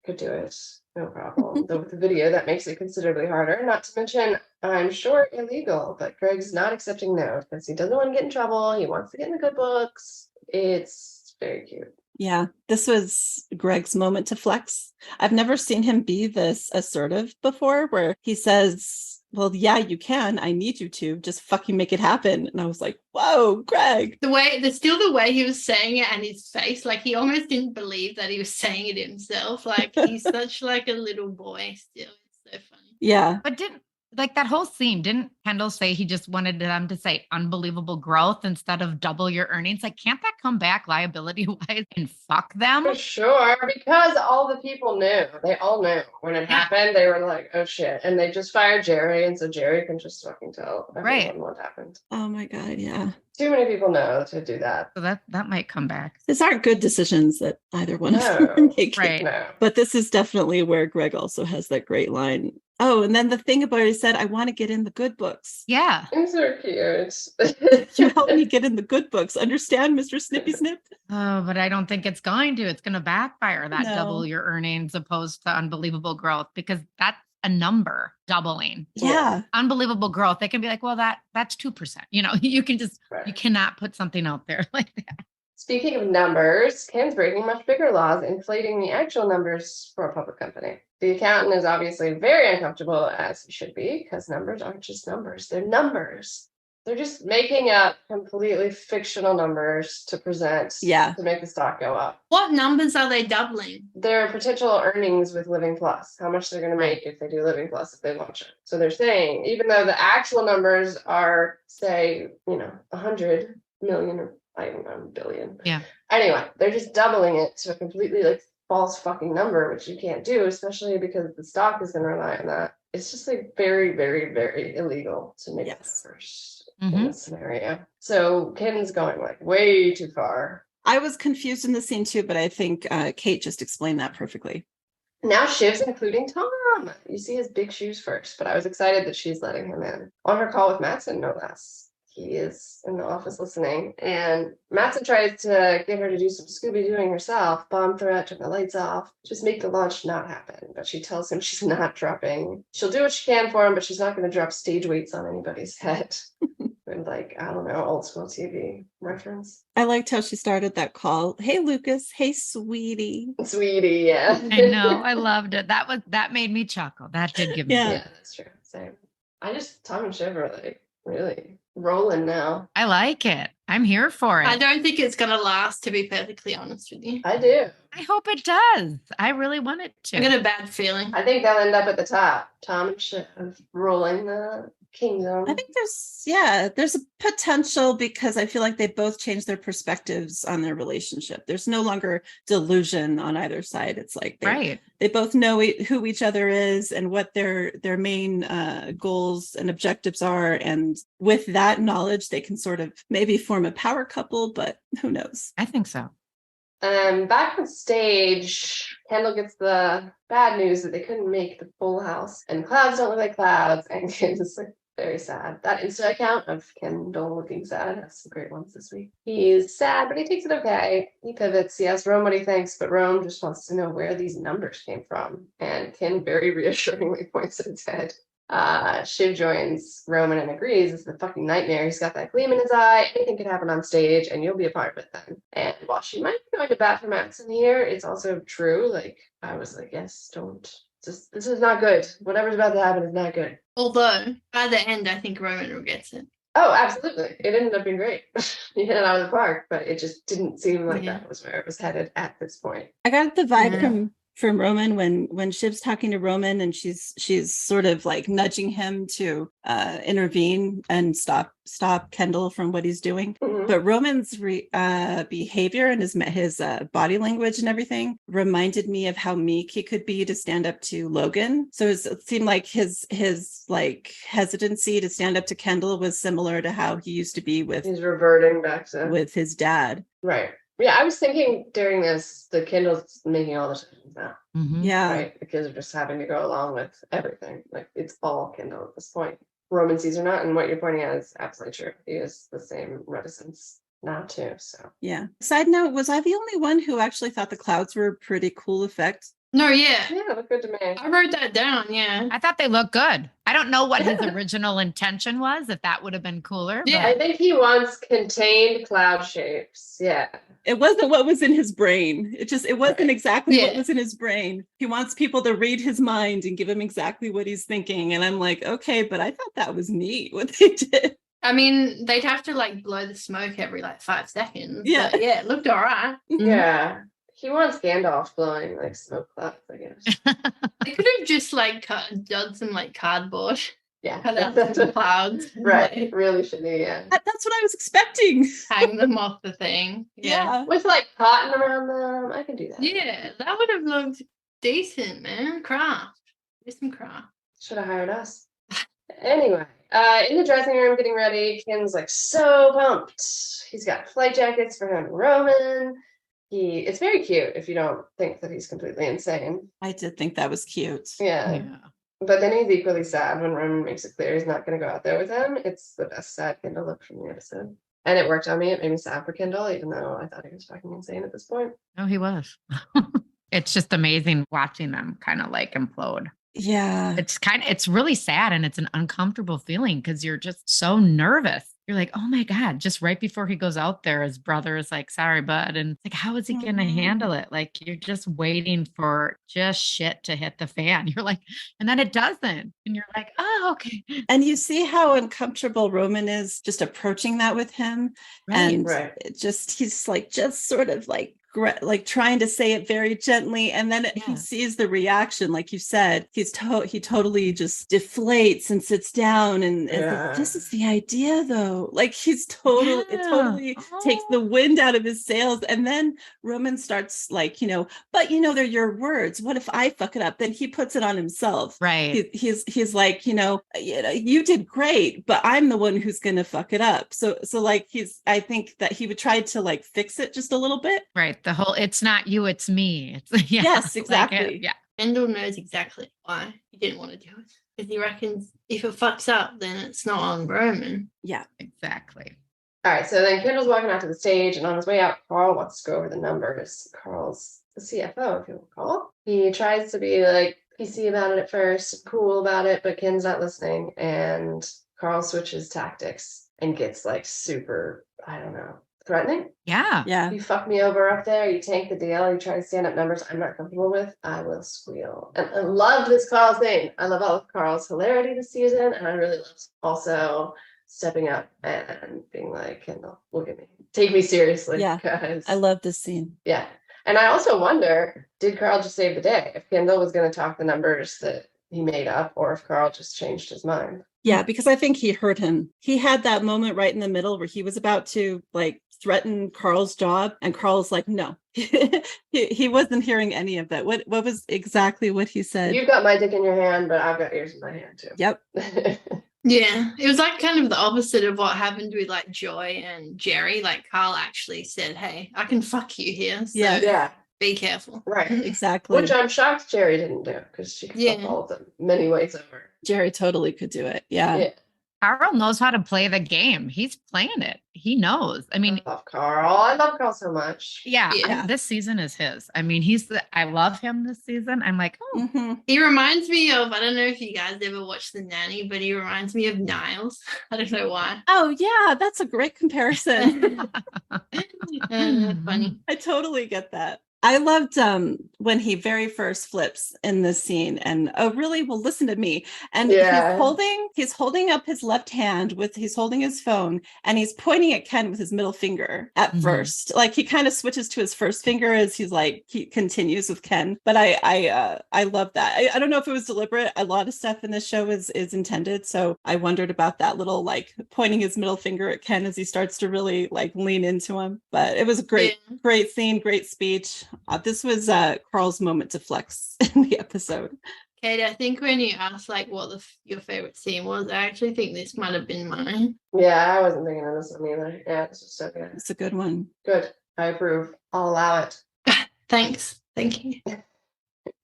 could do it. No problem. Though with the video, that makes it considerably harder. Not to mention, I'm sure illegal, but Greg's not accepting no because he doesn't want to get in trouble. He wants to get in the good books. It's very cute. Yeah, this was Greg's moment to flex. I've never seen him be this assertive before, where he says, well, yeah, you can. I need you to just fucking make it happen. And I was like, whoa, Greg. The way he was saying it and his face, like he almost didn't believe that he was saying it himself. Like he's such like a little boy still. It's so funny. Yeah. But that whole scene, didn't Kendall say he just wanted them to say unbelievable growth instead of double your earnings? Like, can't that come back liability wise and fuck them? For sure, because all the people knew. They all knew when it happened. They were like, oh shit. And they just fired Jerry. And so Jerry can just fucking tell everyone what happened. Oh my God, yeah. Too many people know to do that. So that might come back. These aren't good decisions that either one of them are making. Right. No. But this is definitely where Greg also has that great line. Oh, and then the thing about it, he said, I want to get in the good books. Yeah. Things are cute. You help me get in the good books. Understand, Mr. Snippy Snip? Oh, but I don't think it's going to. It's going to backfire, that double your earnings opposed to unbelievable growth, because that's a number doubling. Yeah. Unbelievable growth. They can be like, well, that's 2%. You know, you can just, you cannot put something out there like that. Speaking of numbers, Ken's breaking much bigger laws, inflating the actual numbers for a public company. The accountant is obviously very uncomfortable, as he should be, because numbers aren't just numbers. They're numbers. They're just making up completely fictional numbers to present to make the stock go up. What numbers are they doubling? Their potential earnings with Living Plus, how much they're going to make if they do Living Plus, if they launch it. So they're saying, even though the actual numbers are, say, 100 million or I don't know, billion. Yeah. Anyway, they're just doubling it to a completely false fucking number, which you can't do, especially because the stock is going to rely on that. It's just very, very, very illegal to make it first in this scenario. So Ken's going way too far. I was confused in the scene too, but I think Kate just explained that perfectly. Now Shiv's including Tom. You see his big shoes first, but I was excited that she's letting him in. On her call with Mattson, no less. He is in the office listening, and Mattson tries to get her to do some Scooby-Dooing herself, bomb threat, turn the lights off, just make the launch not happen. But she tells him she's not dropping. She'll do what she can for him, but she's not going to drop stage weights on anybody's head. And I don't know, old school TV reference. I liked how she started that call. Hey, Lucas. Hey, sweetie. Sweetie, yeah. I know. I loved it. That made me chuckle. That did give me. Yeah, that's true. Same. Tom and Shiv are really rolling now. I like it. I'm here for it. I don't think it's going to last, to be perfectly honest with you. I do. I hope it does. I really want it to. I got a bad feeling. I think they'll end up at the top. Tom and Shiv rolling the kingdom. I think there's a potential, because I feel like they both changed their perspectives on their relationship. There's no longer delusion on either side. It's like they both know who each other is and what their main goals and objectives are. And with that knowledge, they can sort of maybe form a power couple, but who knows? I think so. Back on stage, Kendall gets the bad news that they couldn't make the full house, and clouds don't look like clouds, and it's very sad. That Insta account of Kendall looking sad has some great ones this week. He's sad, but he takes it okay. He pivots. He asks Rome what he thinks, but Rome just wants to know where these numbers came from. And Ken very reassuringly points at his head. Shiv joins Roman and agrees it's the fucking nightmare. He's got that gleam in his eye. Anything could happen on stage, and you'll be a part of it then. And while she might be going to bat for Mattson here, it's also true. I was like, yes, don't this is not good. Whatever's about to happen is not good. Although by the end, I think Roman regrets it. Oh, absolutely. It ended up being great. You hit it out of the park, but it just didn't seem like that was where it was headed at this point. I got the vibe from Roman when Shiv's talking to Roman and she's sort of like nudging him to intervene and stop Kendall from what he's doing. Mm-hmm. But Roman's behavior and his body language and everything reminded me of how meek he could be to stand up to Logan. So it seemed like his like hesitancy to stand up to Kendall was similar to how he used to be he's reverting back to with his dad. Right. Yeah, I was thinking during this, the Kindle's making all the decisions now. Mm-hmm. Yeah. Right. The kids are just having to go along with everything. Like it's all Kindle at this point. Roman sees or not, and what you're pointing out is absolutely true. He has the same reticence now too. So yeah. Side note, was I the only one who actually thought the clouds were a pretty cool effect? No, yeah. Yeah, look good to me. I wrote that down, yeah. I thought they looked good. I don't know what his original intention was, if that would have been cooler. Yeah. I think he wants contained cloud shapes. Yeah. It wasn't what was in his brain. It wasn't exactly what Yeah. was in his brain. He wants people to read his mind and give him exactly what he's thinking. And I'm like, okay, but I thought that was neat what they did. I mean, they'd have to like blow the smoke every like 5 seconds. Yeah. But yeah, it looked all right. Yeah. He wants Gandalf blowing like smoke clouds, I guess. They could have just like done some like cardboard, Yeah. cut out some clouds, Right. like, Really shitty, yeah. That's what I was expecting. hang them off the thing. Yeah. With like cotton around them, I can do that. Yeah, that would have looked decent, man. Craft. There's some craft. Should have hired us. Anyway, in the dressing room getting ready, Kim's like so pumped. He's got flight jackets for him and Roman. It's very cute if you don't think that he's completely insane. I did think that was cute. Yeah. But then he's equally sad when Roman makes it clear he's not going to go out there with him. It's the best sad Kindle look from the episode. And it worked on me. It made me sad for Kindle, even though I thought he was fucking insane at this point. Oh, he was. It's just amazing watching them kind of like implode. Yeah. It's really sad and it's an uncomfortable feeling because you're just so nervous. You're like, oh my God, just right before he goes out there, his brother is like, sorry, bud. And like, how is he going to handle it? Like, you're just waiting for just shit to hit the fan. You're like, and then it doesn't. And you're like, oh, okay. And you see how uncomfortable Roman is just approaching that with him. And it just, he's like, just sort of like trying to say it very gently, and then he sees the reaction, like you said. He totally just deflates and sits down, and like, this is the idea, though. Like it totally takes the wind out of his sails. And then Roman starts like, but they're your words. What if I fuck it up? Then he puts it on himself. Right. He's like, you did great, but I'm the one who's gonna fuck it up. So like I think that he would try to like fix it just a little bit. Right. The whole, it's not you, it's me. It's, yes, exactly. Like Kendall knows exactly why he didn't want to do it. Because he reckons if it fucks up, then it's not on Roman. Yeah, exactly. All right, so then Kendall's walking out to the stage, and on his way out, Carl wants to go over the numbers. Carl's the CFO, if you recall. He tries to be like PC about it at first, cool about it, but Ken's not listening, and Carl switches tactics and gets like super, I don't know, threatening. Yeah. You fuck me over up there, you tank the deal, you try to stand up numbers I'm not comfortable with, I will squeal. And I love this Carl thing. I love all of Carl's hilarity this season, and I really love also stepping up and being like, Kendall, look at me. Take me seriously. Yeah. Guys. I love this scene. Yeah. And I also wonder, did Carl just save the day? If Kendall was going to talk the numbers that he made up, or if Carl just changed his mind. Yeah, because I think he heard him. He had that moment right in the middle where he was about to like threaten Carl's job, and Carl's like, no. he wasn't hearing any of that. What was exactly what he said? You've got my dick in your hand, but I've got yours in my hand too. Yep. Yeah, it was like kind of the opposite of what happened with like Joy and Jerry. Like Carl actually said, hey, I can fuck you here. So Yeah. be careful. Right. Exactly. Which I'm shocked Jerry didn't do, because she could fuck all of them many ways over. Jerry totally could do it. Yeah. Carl knows how to play the game. He's playing it. He knows. I mean, I love Carl. I love Carl so much. Yeah. This season is his. I mean, I love him this season. I'm like, oh. Mm-hmm. He reminds me of, I don't know if you guys ever watched The Nanny, but he reminds me of Niles. I don't know why. Oh, yeah. That's a great comparison. Funny. I totally get that. I loved when he very first flips in this scene and really, well, listen to me. And he's holding up his left hand he's holding his phone and he's pointing at Ken with his middle finger at first. Like he kind of switches to his first finger as he continues with Ken. But I love that. I don't know if it was deliberate. A lot of stuff in this show is intended. So I wondered about that little like pointing his middle finger at Ken as he starts to really like lean into him. But it was a great scene, great speech. This was Carl's moment to flex in the episode. Kate, I think when you asked like what your favorite scene was, I actually think this might have been mine. Yeah, I wasn't thinking of this one either. Yeah, this was so good. It's a good one. Good. I approve. I'll allow it. Thanks. Thank you.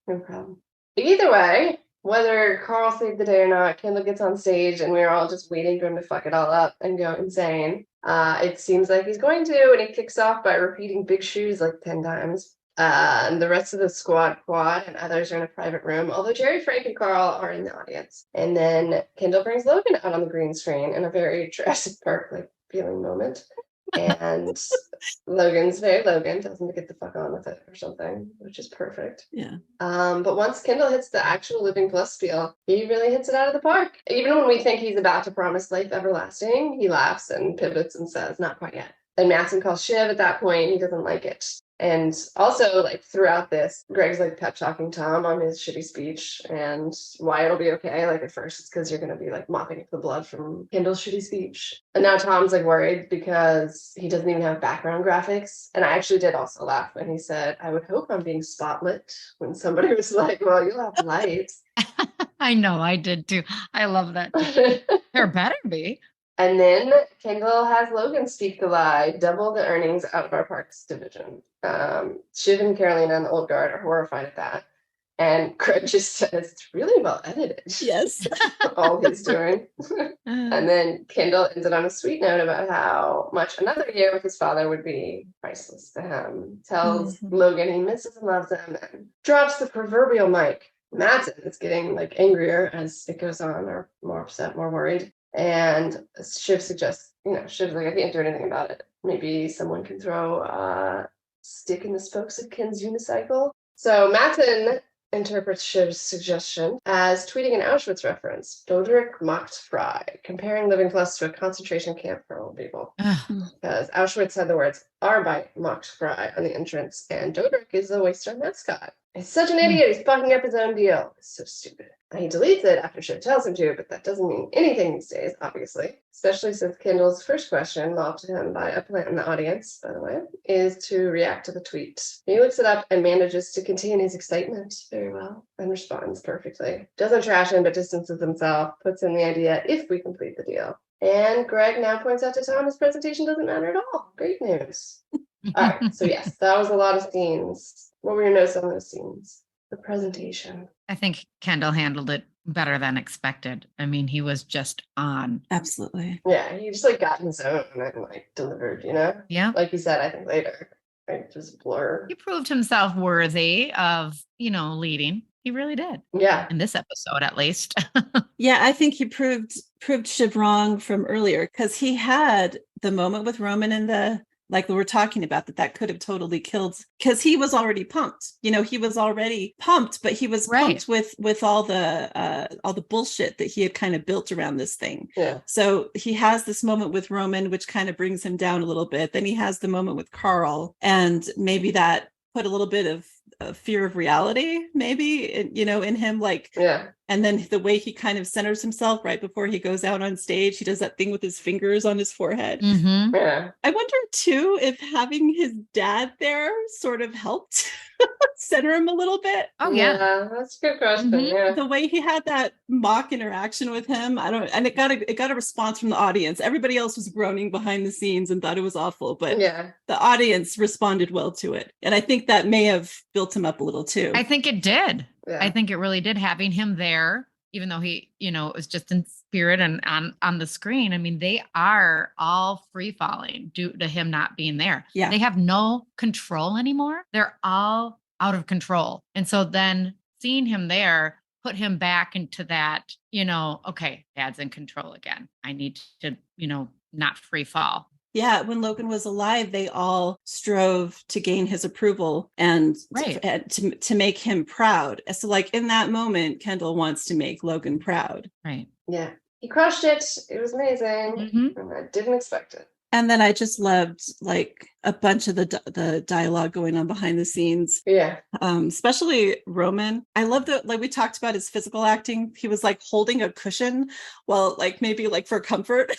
No problem. Either way, whether Carl saved the day or not, Kendall gets on stage and we're all just waiting for him to fuck it all up and go insane. It seems like he's going to, and he kicks off by repeating big shoes like 10 times. And the rest of the quad and others are in a private room, although Jerry, Frank, and Carl are in the audience. And then Kendall brings Logan out on the green screen in a very Jurassic Park like feeling moment. And Logan's very Logan, tells him to get the fuck on with it or something, which is perfect. Yeah. But once Kendall hits the actual Living Plus spiel, he really hits it out of the park. Even when we think he's about to promise life everlasting, he laughs and pivots and says, not quite yet. And Madsen calls Shiv at that point. He doesn't like it. And also, like, throughout this, Greg's, like, pep talking Tom on his shitty speech and why it'll be okay. Like, at first, it's because you're going to be, like, mopping up the blood from Kendall's shitty speech. And now Tom's, like, worried because he doesn't even have background graphics. And I actually did also laugh when he said, I would hope I'm being spotlit, when somebody was like, well, you'll have lights. I know, I did too. I love that. There better be. And then Kendall has Logan speak the lie, double the earnings out of our parks division. Shiv and Carolina and the old guard are horrified at that. And Greg just says, it's really well edited. Yes. All he's doing. And then Kendall ended on a sweet note about how much another year with his father would be priceless to him. Tells Logan he misses and loves him and drops the proverbial mic. Madsen is getting like angrier as it goes on, or more upset, more worried. And Shiv suggests, Shiv's like, I can't do anything about it. Maybe someone can throw a stick in the spokes of Ken's unicycle. So Madsen interprets Shiv's suggestion as tweeting an Auschwitz reference. Doderick mocked Fry, comparing Living Plus to a concentration camp for old people. Because Auschwitz had the words Arbeit mocked Fry on the entrance, and Doderick is the Waystar mascot. He's such an idiot, he's fucking up his own deal. It's so stupid. And he deletes it after Shiv tells him to, but that doesn't mean anything these days, obviously. Especially since Kendall's first question, lobbed to him by a plant in the audience, by the way, is to react to the tweet. He looks it up and manages to contain his excitement very well and responds perfectly. Doesn't trash him, but distances himself, puts in the idea, if we complete the deal. And Greg now points out to Tom his presentation doesn't matter at all. Great news. All right, so yes, that was a lot of scenes. What were your notes on those scenes? The presentation. I think Kendall handled it better than expected. I mean, he was just on. Absolutely. Yeah, he just like got in his own and like delivered, Yeah. Like he said, I think later. Right? Just a blur. He proved himself worthy of, leading. He really did. Yeah. In this episode, at least. Yeah, I think he proved Shiv wrong from earlier because he had the moment with Roman in the, like we were talking about, that could have totally killed, because he was already pumped. He was already pumped, but he was pumped with all the bullshit that he had kind of built around this thing. Yeah. So he has this moment with Roman, which kind of brings him down a little bit. Then he has the moment with Carl, and maybe that put a little bit of fear of reality, maybe, in him, like, yeah. And then the way he kind of centers himself right before he goes out on stage, he does that thing with his fingers on his forehead. Mm-hmm. Yeah. I wonder too if having his dad there sort of helped center him a little bit. Oh yeah, that's a good question. Mm-hmm. Yeah. The way he had that mock interaction with him, and it got a response from the audience. Everybody else was groaning behind the scenes and thought it was awful, but the audience responded well to it, and I think that may have built him up a little too. I think it did. Yeah. I think it really did, having him there, even though he, it was just in spirit and on the screen. I mean, they are all free falling due to him not being there. Yeah. They have no control anymore. They're all out of control. And so then seeing him there put him back into that, okay, Dad's in control again. I need to, not free fall. Yeah, when Logan was alive, they all strove to gain his approval and to make him proud. So like in that moment, Kendall wants to make Logan proud. Right. Yeah. He crushed it. It was amazing. And I didn't expect it. And then I just loved like a bunch of the dialogue going on behind the scenes. Yeah. Especially Roman. I love that, like we talked about his physical acting. He was like holding a cushion while like maybe like for comfort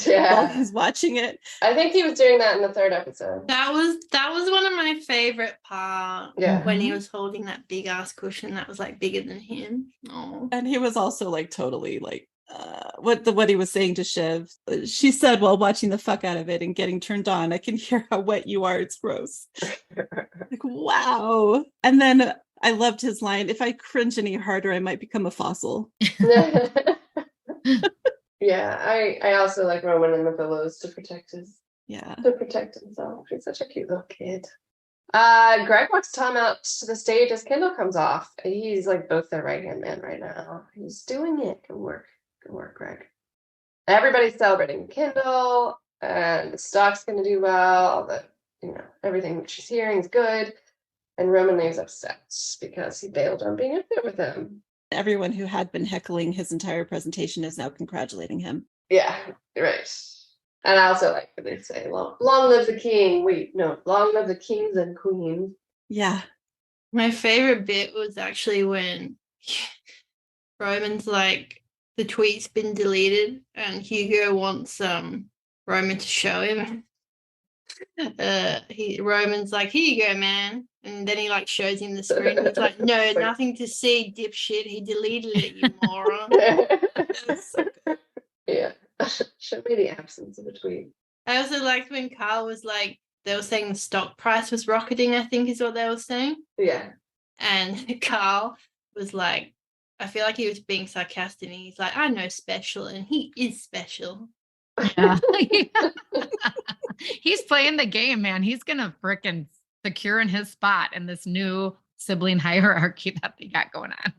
while he's watching it. I think he was doing that in the 3rd episode. That was one of my favorite parts. Yeah. When he was holding that big ass cushion that was like bigger than him. Oh. And he was also like totally like what he was saying to Shiv. She said while watching the fuck out of it and getting turned on, I can hear how wet you are. It's gross. Like, wow. And then I loved his line, if I cringe any harder, I might become a fossil. Yeah, I also like Roman in the billows to protect himself. He's such a cute little kid. Greg walks Tom out to the stage as Kendall comes off. He's like both their right-hand man right now. He's doing it. Good work, Greg. Everybody's celebrating Kendall, and the stock's gonna do well. Everything she's hearing is good. And Roman is upset because he bailed on being up there with him. Everyone who had been heckling his entire presentation is now congratulating him. Yeah, right. And I also like what they say, long live the king. Wait, no, long live the kings and queens. Yeah. My favorite bit was actually when Roman's like, the tweet's been deleted and Hugo wants Roman to show him. Roman's like, here you go, man. And then he like shows him the screen. He's like, no, nothing to see, dipshit. He deleted it, you moron. So yeah. Show me the absence of a tweet. I also liked when Carl was like, they were saying the stock price was rocketing, I think is what they were saying. Yeah. And Carl was like, I feel like he was being sarcastic and he's like, I know special, and he is special. Yeah. He's playing the game, man. He's gonna frickin' secure in his spot in this new sibling hierarchy that they got going on.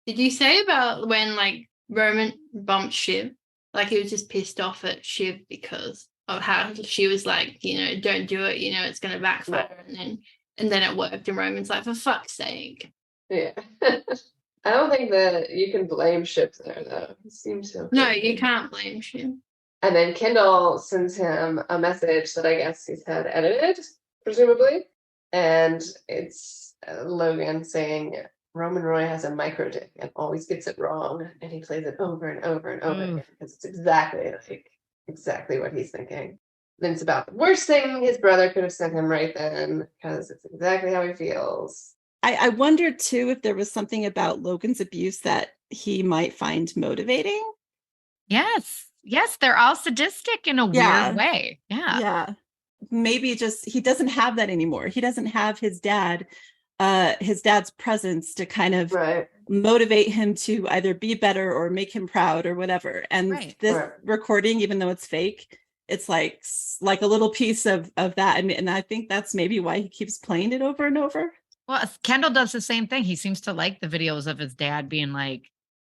Did you say about when like Roman bumped Shiv? Like he was just pissed off at Shiv because of how she was like, don't do it, it's gonna backfire, and then it worked, and Roman's like, for fuck's sake. Yeah. I don't think that you can blame Shiv there though. He seems to. No, you can't blame Shiv. And then Kendall sends him a message that I guess he's had edited, presumably. And it's Logan saying Roman Roy has a micro dick and always gets it wrong. And he plays it over and over and over again because it's exactly what he's thinking. Then it's about the worst thing his brother could have sent him right then because it's exactly how he feels. I wondered too if there was something about Logan's abuse that he might find motivating. Yes, they're all sadistic in a weird way. Yeah. Maybe just he doesn't have that anymore. He doesn't have his dad's presence to kind of motivate him to either be better or make him proud or whatever. And this recording, even though it's fake, it's like a little piece of that. And I think that's maybe why he keeps playing it over and over. Well, Kendall does the same thing. He seems to like the videos of his dad being like,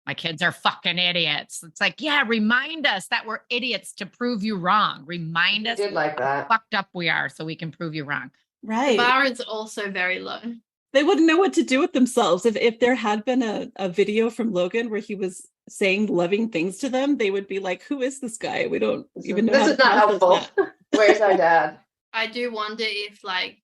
my kids are fucking idiots. It's like, yeah, remind us that we're idiots to prove you wrong. Remind us like that. How fucked up we are so we can prove you wrong. Right. The bar is also very low. They wouldn't know what to do with themselves. If there had been a video from Logan where he was saying loving things to them, they would be like, who is this guy? We don't even know. This is not helpful. Where's our dad? I do wonder if like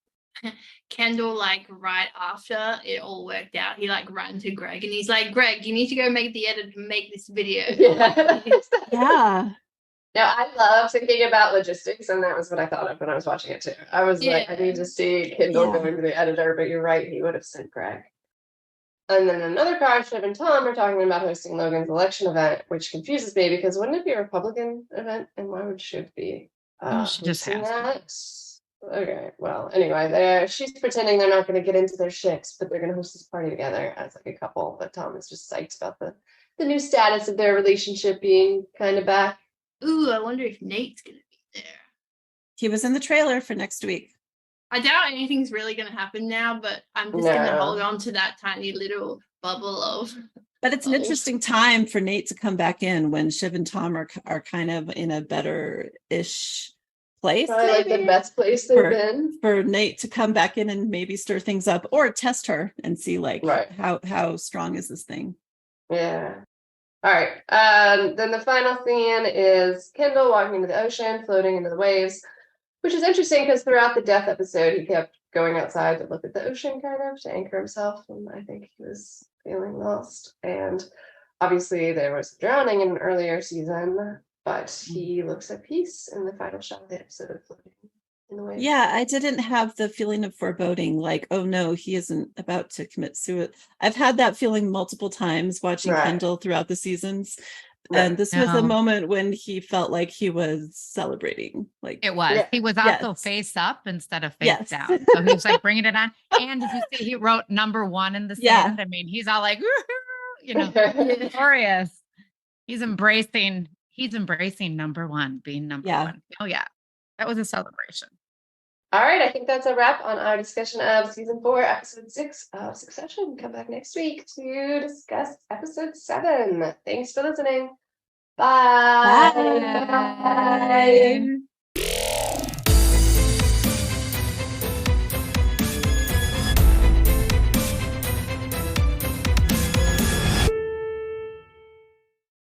Kendall, like right after it all worked out, he like ran to Greg and he's like, Greg, you need to go make the edit and make this video. Yeah. No, I love thinking about logistics, and that was what I thought of when I was watching it too. I was like, I need to see Kendall going to the editor, but you're right, he would have sent Greg. And then another part, Shiv and Tom are talking about hosting Logan's election event, which confuses me because wouldn't it be a Republican event? And why would Shiv be she just has that? Okay, well, anyway, she's pretending they're not going to get into their shit, but they're going to host this party together as like a couple. But Tom is just psyched about the new status of their relationship being kind of back. Ooh, I wonder if Nate's going to be there. He was in the trailer for next week. I doubt anything's really going to happen now, but I'm just going to hold on to that tiny little bubble of. But it's an interesting time for Nate to come back in when Shiv and Tom are kind of in a better-ish place. Probably like the best place they've been for Nate to come back in and maybe stir things up or test her and see like how strong is this thing. Yeah. All right. Then the final scene is Kendall walking into the ocean, floating into the waves, which is interesting because throughout the death episode, he kept going outside to look at the ocean kind of to anchor himself. And I think he was feeling lost. And obviously there was drowning in an earlier season, but he looks at peace in the final shot of the episode, floating in the waves. Yeah, I didn't have the feeling of foreboding, like, oh no, he isn't about to commit suicide. I've had that feeling multiple times watching Kendall throughout the seasons. And this was a moment when he felt like he was celebrating. Like it was. He was also face up instead of face down. So he was like bringing it on. And did you see he wrote number 1 in the sand? I mean, he's all like, you know, glorious. He's embracing number 1, being number 1. Oh yeah. That was a celebration. All right, I think that's a wrap on our discussion of season 4, episode 6 of Succession. Come back next week to discuss episode 7. Thanks for listening. Bye. Bye.